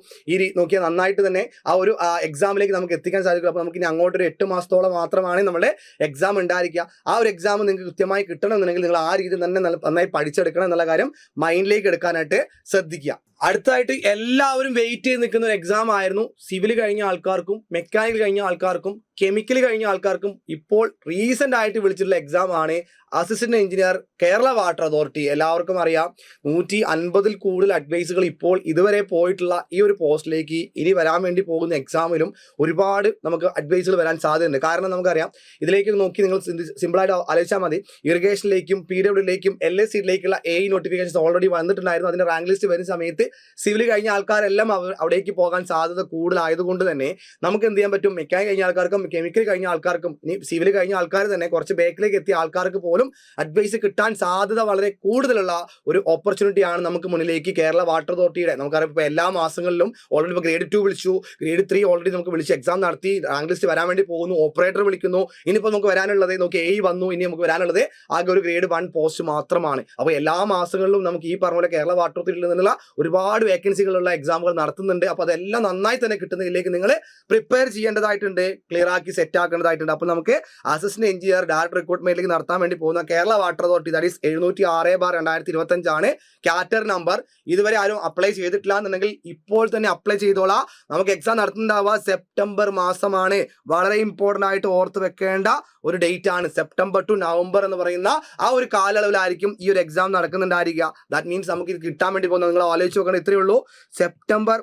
നോക്കിയാൽ നന്നായിട്ട് തന്നെ ആ ഒരു എക്സാമിലേക്ക് നമുക്ക് എത്തിക്കാൻ സാധിക്കും. അപ്പോൾ നമുക്ക് ഇനി അങ്ങോട്ടൊരു 8 മാസത്തോളം മാത്രമാണ് നമ്മുടെ എക്സാം ഉണ്ടായിരിക്കുക. ആ ഒരു എക്സാം നിങ്ങൾക്ക് കൃത്യമായി കിട്ടണമെന്നുണ്ടെങ്കിൽ നിങ്ങൾ ആ രീതിയിൽ തന്നെ നന്നായി പഠിച്ചെടുക്കണം എന്നുള്ള കാര്യം മൈൻഡിലേക്ക് എടുക്കാനായിട്ട് ശ്രദ്ധിക്കുക. അടുത്തായിട്ട് എല്ലാവരും വെയിറ്റ് ചെയ്ത് നിൽക്കുന്ന ഒരു എക്സാം ആയിരുന്നു സിവിൽ കഴിഞ്ഞ ആൾക്കാർക്കും മെക്കാനിക്കൽ കഴിഞ്ഞ ആൾക്കാർക്കും കെമിക്കൽ കഴിഞ്ഞ ആൾക്കാർക്കും ഇപ്പോൾ റീസെന്റ് ആയിട്ട് വിളിച്ചിട്ടുള്ള എക്സാം ആണ് assistant engineer Kerala water authority. എല്ലാവർക്കും അറിയാം 150-ൽ കൂടുതൽ അഡ്വൈസുകൾ ഇപ്പോൾ ഇതുവരെ പോയിട്ടുള്ള ഈ ഒരു പോസ്റ്റിലേക്ക് ഇനി വരാൻ വേണ്ടി പോകുന്ന എക്സാമിലും ഒരുപാട് നമുക്ക് അഡ്വൈസുകൾ വരാൻ സാധ്യതയുണ്ട്. കാരണം നമുക്കറിയാം, ഇതിലേക്ക് നോക്കി നിങ്ങൾ സിമ്പിളായിട്ട് ആലോചിച്ചാൽ മതി. ഇറിഗേഷനിലേക്കും PWഡിലേക്കും LSCയിലേക്കുള്ള നോട്ടിഫിക്കേഷൻസ് ഓൾറെഡി വന്നിട്ടുണ്ടായിരുന്നു. അതിന്റെ റാങ്ക് ലിസ്റ്റ് വരുന്ന സമയത്ത് സിവിൽ കഴിഞ്ഞ ആൾക്കാരെല്ലാം അവിടേക്ക് പോകാൻ സാധ്യത കൂടുതലായതുകൊണ്ട് തന്നെ നമുക്ക് എന്ത് ചെയ്യാൻ പറ്റും, മെക്കാനിക് കഴിഞ്ഞ ആൾക്കാർക്കും കെമിക്കൽ കഴിഞ്ഞ ആൾക്കാർക്കും ഇനി സിവിൽ കഴിഞ്ഞ ആൾക്കാർ തന്നെ കുറച്ച് ബാക്കിലേക്ക് എത്തിയ ആൾക്കാർക്ക് പോലും അഡ്വൈസ് കിട്ടാൻ സാധ്യത വളരെ കൂടുതലുള്ള ഒരു ഓപ്പർച്യൂണിറ്റിയാണ് നമുക്ക് മുന്നിലേക്ക് കേരള വാട്ടർ അതോറിറ്റിയുടെ. നമുക്കറിയാം ഇപ്പോൾ എല്ലാ മാസങ്ങളിലും ഓൾറെഡി ഇപ്പോൾ ഗ്രേഡ് 2 വിളിച്ചു, ഗ്രേഡ് 3 ഓൾറെഡി നമുക്ക് വിളിച്ച് എക്സാം നടത്തി, റാങ്ക് ലിസ്റ്റ് വരാൻ വേണ്ടി പോകുന്നു, ഓപ്പറേറ്റർ വിളിക്കുന്നു. ഇനിയിപ്പോൾ നമുക്ക് വരാനുള്ളത് നോക്കി A വന്നു, ഇനി നമുക്ക് വരാനുള്ളത് ആകെ ഒരു ഗ്രേഡ് 1 പോസ്റ്റ് മാത്രമാണ്. അപ്പോൾ എല്ലാ മാസങ്ങളിലും നമുക്ക് ഈ പറഞ്ഞ പോലെ കേരള വാട്ടർ അതോറിറ്റിയിൽ നിന്നുള്ള ഒരുപാട് വേക്കൻസികളുള്ള എക്സാമുകൾ നടത്തുന്നുണ്ട്. അപ്പോൾ അതെല്ലാം നന്നായി തന്നെ കിട്ടുന്നതിലേക്ക് നിങ്ങൾ പ്രിപ്പയർ ചെയ്യേണ്ടതായിട്ടുണ്ട്, ക്ലിയർ ആക്കി സെറ്റ് ആക്കേണ്ടതായിട്ടുണ്ട്. അപ്പോൾ നമുക്ക് അസിസ്റ്റന്റ് എഞ്ചിനീയർ ഡയറക്ടർ റിക്രൂട്ട്മെന്റിലേക്ക് നടത്താൻ വേണ്ടി പോകുന്ന Kerala water authority that is 706/2025 ആണ് കാറ്റർ നമ്പർ. ഇതുവരെ ആരും അപ്ലൈ ചെയ്തിട്ടില്ല എന്നുണ്ടെങ്കിൽ ഇപ്പോൾ തന്നെ അപ്ലൈ ചെയ്തോളാം. നമുക്ക് എക്സാം നടത്തുന്നുണ്ടാവുക സെപ്റ്റംബർ മാസമാണ്. വളരെ ഇമ്പോർട്ടൻ്റ് ആയിട്ട് ഓർത്ത് വെക്കേണ്ട ഒരു ഡേറ്റ് ആണ്. സെപ്റ്റംബർ ടു നവംബർ എന്ന് പറയുന്ന ആ ഒരു കാലയളവിലായിരിക്കും ഈ ഒരു എക്സാം നടക്കുന്നുണ്ടായിരിക്കുക. ദാറ്റ് മീൻസ് നമുക്ക് ഇത് കിട്ടാൻ വേണ്ടി പോകുന്നത് നിങ്ങൾ ആലോചിച്ച് നോക്കണം. ഇത്രയേ ഉള്ളൂ. സെപ്റ്റംബർ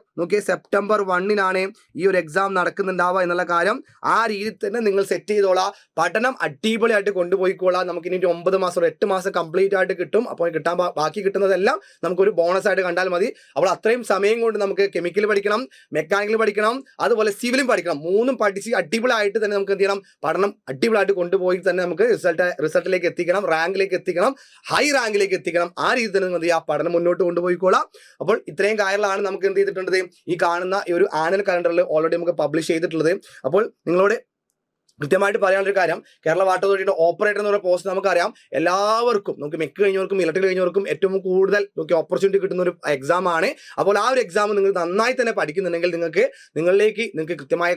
1 ഈ ഒരു എക്സാം നടക്കുന്നുണ്ടാവുക എന്നുള്ള കാര്യം ആ രീതിയിൽ തന്നെ നിങ്ങൾ സെറ്റ് ചെയ്തോളാം. പഠനം അടിപൊളിയായിട്ട് കൊണ്ടുപോയിക്കോളാം. നമുക്ക് ഇനി 9 മാസം 8 മാസം കംപ്ലീറ്റ് ആയിട്ട് കിട്ടും. അപ്പോൾ ബാക്കി കിട്ടുന്നതെല്ലാം നമുക്കൊരു ബോണസ് ആയിട്ട് കണ്ടാൽ മതി. അപ്പോൾ അത്രയും സമയം കൊണ്ട് നമുക്ക് കെമിക്കൽ പഠിക്കണം, മെക്കാനിക്കൽ പഠിക്കണം, അതുപോലെ സിവിലും പഠിക്കണം. മൂന്നും പഠിച്ച് അടിപൊളിയായിട്ട് തന്നെ നമുക്ക് എന്ത് ചെയ്യണം, പഠനം അടിപൊളിയായിട്ട് കൊണ്ടുപോയി തന്നെ നമുക്ക് റിസൾട്ടിലേക്ക് എത്തിക്കണം, റാങ്കിലേക്ക് എത്തിക്കണം, ഹൈ റാങ്കിലേക്ക് എത്തിക്കണം. ആ രീതിയിൽ തന്നെ എന്ത് ചെയ്യുക, പഠനം മുന്നോട്ട് കൊണ്ടുപോയിക്കോളാം. അപ്പോൾ ഇത്രയും കാര്യങ്ങളാണ് നമുക്ക് എന്ത് ചെയ്തിട്ടുള്ളത്, ഈ കാണുന്ന ഈ ഒരു ആനുവൽ കലണ്ടറിൽ ഓൾറെഡി നമുക്ക് പബ്ലിഷ് ചെയ്തിട്ടുള്ളത്. അപ്പോൾ നിങ്ങളോട് കൃത്യമായിട്ട് പറയാനുള്ളൊരു കാര്യം, കേരള വാട്ടർ അതോറിറ്റിയുടെ ഓപ്പറേറ്റർ എന്ന് പറയുന്ന പോസ്റ്റ് നമുക്കറിയാം എല്ലാവർക്കും, നമുക്ക് മെക്ക് കഴിഞ്ഞവർക്കും ഇലക്ട്രിക് കഴിഞ്ഞവർക്കും ഏറ്റവും കൂടുതൽ ഓപ്പർച്യൂണിറ്റി കിട്ടുന്ന ഒരു എക്സാം ആണ്. അപ്പോൾ ആ ഒരു എക്സാം നിങ്ങൾ നന്നായി തന്നെ പഠിക്കുന്നുണ്ടെങ്കിൽ നിങ്ങൾക്ക് കൃത്യമായ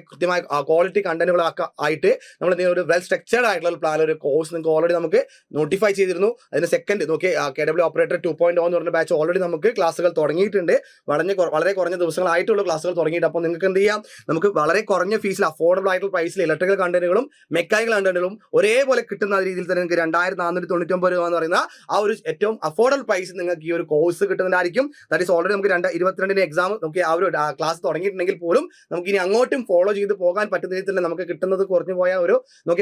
ക്വാളിറ്റി കണ്ടന്റുകളൊക്കെ ആയിട്ട് നമ്മൾ ഒരു വെൽ സ്ട്രക്ചേർഡ് ആയിട്ടുള്ള ഒരു പ്ലാൻ, ഒരു കോഴ്സ് നിങ്ങൾക്ക് ഓൾറെഡി നമുക്ക് നോട്ടിഫൈ ചെയ്തിരുന്നു. അതിന് സെക്കൻഡ് KW ഓപ്പറേറ്റർ 2.0 എന്ന് പറഞ്ഞ ബാച്ച് ഓൾറെഡി നമുക്ക് ക്ലാസ്സുകൾ തുടങ്ങിയിട്ടുണ്ട്. വളരെ കുറഞ്ഞ ദിവസങ്ങളായിട്ടുള്ള ക്ലാസ്സുകൾ തുടങ്ങിയിട്ട്. അപ്പോൾ നിങ്ങൾക്ക് എന്ത് ചെയ്യാം, നമുക്ക് വളരെ കുറഞ്ഞ ഫീസിൽ അഫോർഡബിൾ ആയിട്ടുള്ള പ്രൈസിൽ ഇലക്ട്രിക്കൽ കണ്ടന്റുകളും മെക്കാനിക്കൽ കണ്ടന്റുകളും ഒരേപോലെ കിട്ടുന്ന രീതിയിൽ തന്നെ നിങ്ങൾക്ക് 2499 രൂപ എന്ന് പറയുന്ന ആ ഒരു ഏറ്റവും അഫോർഡബിൾ പ്രൈസ് നിങ്ങൾക്ക് ഈ ഒരു കോഴ്സ് കിട്ടുന്നതായിരിക്കും. ദാറ്റ് ഈസ് ഓൾറെഡി നമുക്ക് 2022 എക്സാം നമുക്ക് ആ ഒരു ക്ലാസ് തുടങ്ങിയിട്ടുണ്ടെങ്കിൽ പോലും നമുക്ക് ഇനി അങ്ങോട്ടും ഫോളോ ചെയ്ത് പോകാൻ പറ്റുന്ന രീതിയിൽ തന്നെ നമുക്ക് കിട്ടുന്നത് കുറഞ്ഞു പോയ ഒരു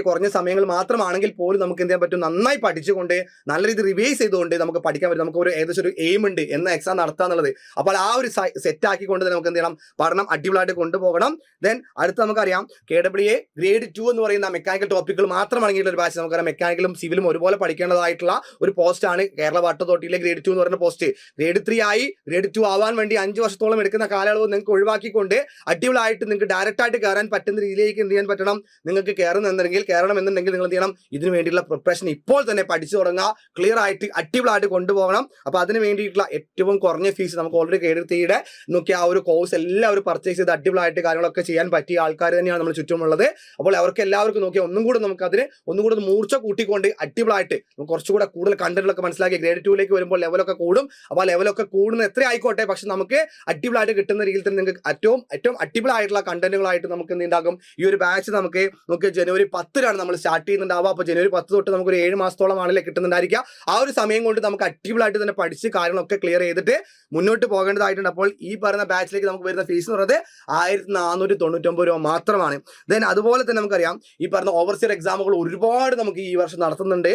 കുറഞ്ഞ സമയങ്ങൾ മാത്രമാണെങ്കിൽ പോലും നമുക്ക് എന്ത് ചെയ്യാൻ പറ്റും, നന്നായി പഠിച്ചുകൊണ്ട് നല്ല രീതിയിൽ റിവൈസ് ചെയ്തുകൊണ്ട് നമുക്ക് പഠിക്കാൻ പറ്റും. നമുക്ക് ഏകദേശം ഒരു എയിം ഉണ്ട് എന്ന എക്സാം നടത്തുക എന്നുള്ളത്. അപ്പോൾ ആ ഒരു സെറ്റ് ആക്കിക്കൊണ്ട് തന്നെ നമുക്ക് എന്ത് ചെയ്യണം, പഠനം അടിപൊളിയായിട്ട് കൊണ്ടുപോകണം. ദെൻ അടുത്ത് നമുക്കറിയാം KWA ഗ്രേഡ് 2 എന്ന് പറയുന്ന മെക്കാനിക്കൽ ടോപ്പിക്കുകൾ മാത്രം അടങ്ങിയിട്ടുള്ള ഒരു ബാച്ച്. നമുക്കറിയാം മെക്കാനിക്കലും സിവിലും ഒരുപോലെ പഠിക്കേണ്ടതായിട്ടുള്ള ഒരു പോസ്റ്റാണ് കേരള വാട്ടർ അതോറിറ്റിയിലെ ഗ്രേഡ് 2 എന്ന് പറയുന്ന പോസ്റ്റ്. ഗ്രേഡ് 3 ആയി ഗ്രേഡ് 2 ആവാൻ വേണ്ടി 5 വർഷത്തോളം എടുക്കുന്ന കാലയളവ് നിങ്ങൾക്ക് ഒഴിവാക്കിക്കൊണ്ട് അടിപൊളിയായിട്ട് നിങ്ങൾക്ക് ഡയറക്റ്റ് ആയിട്ട് കയറാൻ പറ്റുന്ന രീതിയിലേക്ക് എന്ത് ചെയ്യാൻ പറ്റണം, നിങ്ങൾക്ക് കയറണം എന്നുണ്ടെങ്കിൽ നിങ്ങൾ എന്ത് ചെയ്യണം, ഇതിന് വേണ്ടിയുള്ള പ്രിപ്പറേഷൻ ഇപ്പോൾ തന്നെ പഠിച്ചു തുടങ്ങുക, ക്ലിയർ ആയിട്ട് അടിപൊളിയായിട്ട് കൊണ്ടുപോകണം. അപ്പോൾ അതിന് വേണ്ടിയിട്ടുള്ള ഏറ്റവും കുറഞ്ഞ ഫീസ് നമുക്ക് ഓൾറെഡി ഗ്രേഡ് 3യുടെ നോക്കി ആ ഒരു കോഴ്സ് എല്ലാവരും പർച്ചേസ് ചെയ്ത് അടിപൊളിയായിട്ട് കാര്യങ്ങളൊക്കെ ചെയ്യാൻ പറ്റിയ ആൾക്കാർ തന്നെയാണ് നമ്മൾ ചുറ്റുമുള്ളത്. അപ്പോൾ അവർക്ക് എല്ലാവർക്കും നോക്കിയാൽ ഒന്നും കൂടെ നമുക്ക് അതിന് ഒന്നുകൂടെ മൂർച്ച കൂട്ടിക്കൊണ്ട് അടിപൊളിയായിട്ട് നമുക്ക് കുറച്ചുകൂടെ കൂടുതൽ കണ്ടന്റുകളൊക്കെ മനസ്സിലാക്കി ഗ്രേഡ് 2ലേക്ക് വരുമ്പോൾ ലെവലൊക്കെ കൂടും. അപ്പോൾ ആ ലെവലൊക്കെ കൂടുന്ന എത്ര ആയിക്കോട്ടെ, പക്ഷെ നമുക്ക് അടിപൊളിയായിട്ട് കിട്ടുന്ന രീതിയിൽ തന്നെ നിങ്ങൾക്ക് ഏറ്റവും അടിപൊളിയായിട്ടുള്ള കണ്ടന്റുകളായിട്ട് നമുക്ക് എന്തുണ്ടാകും, ഈ ഒരു ബാച്ച് നമുക്ക് നോക്കി ജനുവരി 10 നമ്മൾ സ്റ്റാർട്ട് ചെയ്യുന്നുണ്ടാവുക. അപ്പോൾ ജനുവരി 10 തൊട്ട് നമുക്കൊരു 7 മാസത്തോളമാണല്ലേ കിട്ടുന്നുണ്ടായിരിക്കുക. ആ ഒരു സമയം കൊണ്ട് നമുക്ക് അടിപൊളിയായിട്ട് തന്നെ പഠിച്ച് കാര്യങ്ങളൊക്കെ ക്ലിയർ ചെയ്തിട്ട് മുന്നോട്ട് പോകേണ്ടതായിട്ടുണ്ട്. അപ്പോൾ ഈ പറയുന്ന ബാച്ചിലേക്ക് നമുക്ക് വരുന്ന ഫീസ് എന്ന് പറയുന്നത് 1499 രൂപ മാത്രമാണ്. ദെൻ അതുപോലെ തന്നെ നമുക്കറിയാം ഈ പറഞ്ഞ ഓവർസിയർ എക്സാമുകൾ ഒരുപാട് നമുക്ക് ഈ വർഷം നടക്കുന്നുണ്ട്.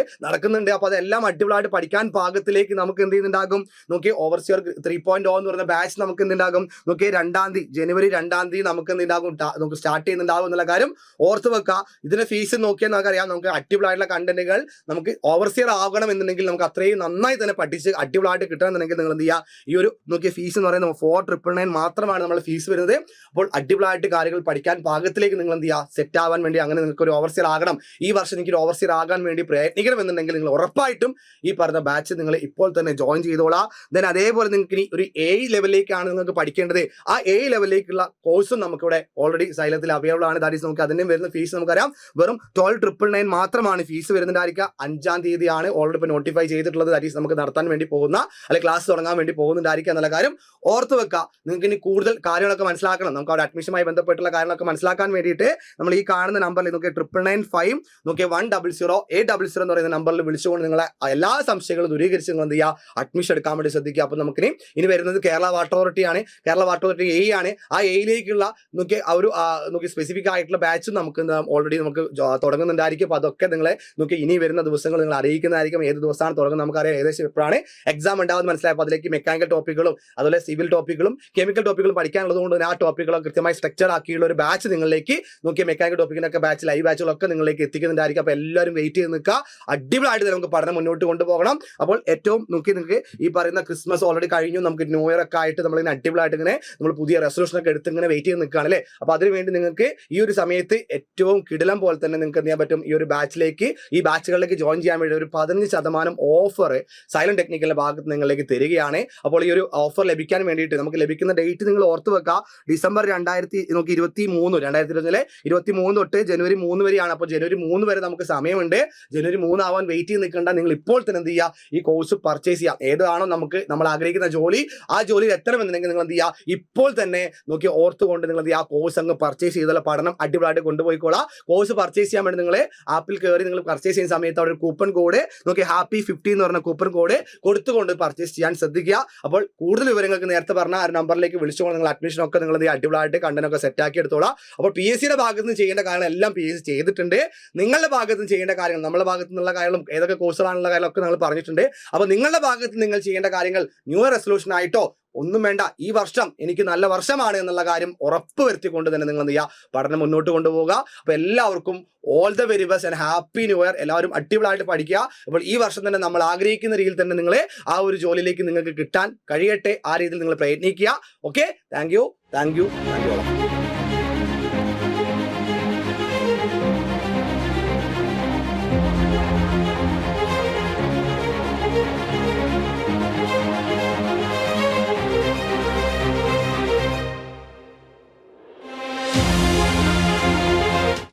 അപ്പോൾ അതെല്ലാം അടിപൊളിയായിട്ട് പഠിക്കാൻ പാകത്തിലേക്ക് നമുക്ക് എന്ത് ചെയ്യുന്നുണ്ടാകും, നോക്കി ഓവർസിയർ 3.0 എന്ന് പറയുന്ന ബാച്ച് നമുക്ക് എന്തുണ്ടാകും, നോക്കി ജനുവരി 2 നമുക്ക് എന്തുണ്ടാകും, നമുക്ക് സ്റ്റാർട്ട് ചെയ്യുന്നുണ്ടാകും എന്നുള്ള കാര്യം ഓർത്ത് വെക്കുക. ഇതിന്റെ ഫീസ് നോക്കിയാൽ നമുക്കറിയാം, നമുക്ക് അടിപൊളിയായിട്ടുള്ള കണ്ടന്റുകൾ നമുക്ക് ഓവർസിയർ ആകണം എന്നുണ്ടെങ്കിൽ നമുക്ക് അത്രയും നന്നായി തന്നെ പഠിച്ച് അടിപൊളിയായിട്ട് കിട്ടണമെന്നുണ്ടെങ്കിൽ നിങ്ങൾ എന്ത് ചെയ്യുക, ഈ ഒരു നോക്കിയ ഫീസ് എന്ന് പറയുന്നത് 4999 മാത്രമാണ് നമ്മൾ ഫീസ് വരുന്നത്. അപ്പോൾ അടിപൊളിയായിട്ട് കാര്യങ്ങൾ പഠിക്കാൻ പാകത്തിലേക്ക് നിങ്ങൾ എന്ത് ചെയ്യുക, സെറ്റ് ആവാൻ വേണ്ടി, അങ്ങനെ നിങ്ങൾക്ക് ഒരു ഓവർസിയർ ആകണം, ഈ വർഷം എനിക്ക് ഒരു ഓവർസിയർ ആകാൻ വേണ്ടി പ്രയത്നിക്കണം എന്നുണ്ടെങ്കിൽ നിങ്ങൾ ഉറപ്പായിട്ടും ഈ പറഞ്ഞ ബാച്ച് നിങ്ങൾ ഇപ്പോൾ തന്നെ ജോയിൻ ചെയ്തോളാം. ദെൻ അതേപോലെ നിങ്ങൾക്ക് ഇനി ഒരു A ലെവലിലേക്കാണ് നിങ്ങൾക്ക് പഠിക്കേണ്ടത്. ആ A ലെവലിലേക്കുള്ള കോഴ്സും നമുക്കിവിടെ ഓൾറെഡി സൈലത്തിൽ അവൈലബിൾ ആണ്. ദാറ്റ് ഈസ് നമുക്ക് അതിന്റെ വരുന്ന ഫീസ് നമുക്കറിയാം വെറും 12,999 മാത്രമാണ് ഫീസ് വരുന്നുണ്ടായിരിക്കുക. 5-ാം തീയതിയാണ് ഓൾറെഡി ഇപ്പോൾ നോട്ടിഫൈ ചെയ്തിട്ടുള്ളത്. ദാറ്റ് ഈസ് നമുക്ക് നടത്താൻ വേണ്ടി പോകുന്ന അല്ലെങ്കിൽ ക്ലാസ് തുടങ്ങാൻ വേണ്ടി പോകുന്നുണ്ടായിരിക്കുക എന്നുള്ള കാര്യം ഓർത്ത് വെക്കുക. നിങ്ങൾക്ക് ഇനി കൂടുതൽ കാര്യങ്ങളൊക്കെ മനസ്സിലാക്കണം, നമുക്ക് അവിടെ അഡ്മിഷനുമായി ബന്ധപ്പെട്ടുള്ള കാര്യങ്ങളൊക്കെ മനസ്സിലാക്കാൻ വേണ്ടിയിട്ട് നമ്മൾ ഈ കാണുന്ന നമ്പറിൽ നോക്കി 995 നോക്കി 100 എന്ന് പറയുന്ന നമ്പറിൽ വിളിച്ചുകൊണ്ട് നിങ്ങളെ എല്ലാ സംശയങ്ങളും ദൂരീകരിച്ച് നിങ്ങൾ എന്ത് ചെയ്യുക, അഡ്മിഷൻ എടുക്കാൻ വേണ്ടി ശ്രദ്ധിക്കുക. അപ്പോൾ നമുക്കിനി വരുന്നത് കേരള വാട്ടർ അതോറിറ്റിയാണ്. കേരള വാട്ടർ അതോറിറ്റി A ആണ്. ആ Aയിലേക്കുള്ള നോക്കി ആ ഒരു നോക്കി സ്പെസിഫിക് ആയിട്ടുള്ള ബാച്ചും നമുക്ക് ഓൾറെഡി നമുക്ക് തുടങ്ങുന്നുണ്ടായിരിക്കും. അപ്പോൾ അതൊക്കെ നിങ്ങളെ നോക്കി ഇനി വരുന്ന ദിവസങ്ങൾ നിങ്ങൾ അറിയിക്കുന്നതായിരിക്കും. ഏത് ദിവസമാണ് തുടങ്ങുന്നത് നമുക്കറിയാം, ഏകദേശം എപ്പോഴാണ് എക്സാം ഉണ്ടാകുന്നത് മനസ്സിലായി. അപ്പോൾ അതിലേക്ക് മെക്കാനിക്കൽ ടോപ്പിക്കുകളും അതുപോലെ സിവിൽ ടോപ്പിക്കുകളും കെമിക്കൽ ടോപ്പിക്കുകളും പഠിക്കാനുള്ളത് കൊണ്ട് ആ ടോപ്പിക്കുകളൊക്കെ കൃത്യമായി സ്ട്രക്ചർ ആക്കിയുള്ള ഒരു ബാച്ച് നിങ്ങളിലേക്ക് നോക്കിയ മെക്കാനിക്കൽ ടോപ്പിക്കിനൊക്കെ ബാച്ച് ലൈവ് ബാച്ചുകളൊക്കെ നിങ്ങളിലേക്ക് എത്തിക്കുന്നുണ്ടായിരിക്കും. അപ്പോൾ എല്ലാവരും വെയിറ്റ് ചെയ്ത് നിൽക്കുക. അടിപൊളിയായിട്ട് നമുക്ക് പഠനം മുന്നോട്ട് കൊണ്ടുപോകണം. അപ്പോൾ ഏറ്റവും നോക്കി നിങ്ങൾക്ക് ഈ പറയുന്ന ക്രിസ്മസ് ഓൾറെഡി കഴിഞ്ഞു, നമുക്ക് ന്യൂ ഇയർ ഒക്കെ ആയിട്ട് നമ്മളിങ്ങനെ അടിപൊളിയായിട്ട് ഇങ്ങനെ നമ്മൾ പുതിയ റെസൊല്യൂഷൻ ഒക്കെ എടുത്ത് ഇങ്ങനെ വെയിറ്റ് ചെയ്ത് നിൽക്കുകയാണ് അല്ലേ. അപ്പോൾ അതിനുവേണ്ടി നിങ്ങൾക്ക് ഈ ഒരു സമയത്ത് ഏറ്റവും കിടിലം പോലെ തന്നെ നിങ്ങൾക്ക് എന്ത് ചെയ്യാൻ പറ്റും, ഈ ഒരു ബാച്ചിലേക്ക് ഈ ബാച്ചുകളിലേക്ക് ജോയിൻ ചെയ്യാൻ വേണ്ടി ഒരു 15% ഓഫർ സൈലന്റ് ടെക്നിക്കലിന്റെ ഭാഗത്ത് നിങ്ങളിലേക്ക് തരികയാണ്. അപ്പോൾ ഈ ഒരു ഓഫർ ലഭിക്കാൻ വേണ്ടിയിട്ട് നമുക്ക് ലഭിക്കുന്ന ഡേറ്റ് നിങ്ങൾ ഓർത്ത് വെക്കുക. ഡിസംബർ 2023 തൊട്ട് ജനുവരി 3 വരെയാണ്. അപ്പോൾ ജനുവരി 3 വരെ നമുക്ക് സമയമുണ്ട്. ജനുവരി 3 ആവാൻ വെയിറ്റ് ചെയ്ത് നിൽക്കേണ്ട, നിങ്ങൾ ഇപ്പോൾ തന്നെ എന്ത് ചെയ്യുക, ഈ കോഴ്സ് പർച്ചേസ് ചെയ്യാം. ഏതാണോ നമ്മൾ ആഗ്രഹിക്കുന്ന ജോലി, ആ ജോലിയിൽ എത്തണമെന്നുണ്ടെങ്കിൽ നിങ്ങൾ എന്ത് ചെയ്യുക, ഇപ്പോൾ തന്നെ നോക്കി ഓർത്തുകൊണ്ട് നിങ്ങൾ എന്ത് ചെയ്യുക, ആ കോഴ്സ് അങ്ങ് പർച്ചേസ് ചെയ്തുള്ള പഠനം അടിപൊളിയായിട്ട് കൊണ്ടുപോയിക്കോളാം. കോഴ്സ് പർച്ചേസ് ചെയ്യാൻ വേണ്ടി നിങ്ങൾ ആപ്പിൽ കയറി നിങ്ങൾ പർച്ചേസ് ചെയ്യുന്ന സമയത്ത് അവിടെ ഒരു കൂപ്പൺ കോഡ് നോക്കി ഹാപ്പി 50 എന്ന് പറഞ്ഞ കൂപ്പൺ കോഡ് കൊടുത്തുകൊണ്ട് പർച്ചേസ് ചെയ്യാൻ ശ്രദ്ധിക്കുക. അപ്പോൾ കൂടുതൽ വിവരങ്ങൾക്ക് നേരത്തെ പറഞ്ഞ ആ നമ്പറിലേക്ക് വിളിച്ചുകൊണ്ട് നിങ്ങൾ അഡ്മിഷൻ ഒക്കെ നിങ്ങൾ അടിപൊളിയായിട്ട് കണ്ടനൊക്കെ സെറ്റ് ആക്കി എടുത്തോളാം. അപ്പോൾ PSCയുടെ ഭാഗത്ത് നിന്ന് ചെയ്യേണ്ട കാര്യങ്ങൾ എല്ലാം PSC ചെയ്തിട്ടുണ്ട്. നിങ്ങളുടെ ഭാഗത്ത് നിന്ന് ചെയ്യേണ്ട കാര്യങ്ങൾ, നമ്മുടെ ഭാഗത്തു നിന്നുള്ള കാര്യങ്ങളും ഏതൊക്കെ കോഴ്സുകളാണുള്ള കാര്യങ്ങളൊക്കെ നമ്മൾ പറഞ്ഞിട്ടുണ്ട്. അപ്പോൾ നിങ്ങളുടെ ഭാഗത്ത് നിങ്ങൾ ചെയ്യേണ്ട കാര്യങ്ങൾ ന്യൂ ഇയർ റെസൊല്യൂഷൻ ആയിട്ടോ ഒന്നും വേണ്ട, ഈ വർഷം എനിക്ക് നല്ല വർഷമാണ് എന്നുള്ള കാര്യം ഉറപ്പ് വരുത്തിക്കൊണ്ട് തന്നെ നിങ്ങൾ എന്ത് ചെയ്യുക, പഠനം മുന്നോട്ട് കൊണ്ടുപോകുക. അപ്പോൾ എല്ലാവർക്കും all the very best and happy new year. എല്ലാവരും അടിപൊളിയായിട്ട് പഠിക്കുക. അപ്പോൾ ഈ വർഷം തന്നെ നമ്മൾ ആഗ്രഹിക്കുന്ന രീതിയിൽ തന്നെ നിങ്ങളെ ആ ഒരു ജോലിയിലേക്ക് നിങ്ങൾക്ക് കിട്ടാൻ കഴിയട്ടെ. ആ രീതിയിൽ നിങ്ങൾ പ്രയത്നിക്കുക. Okay, thank you.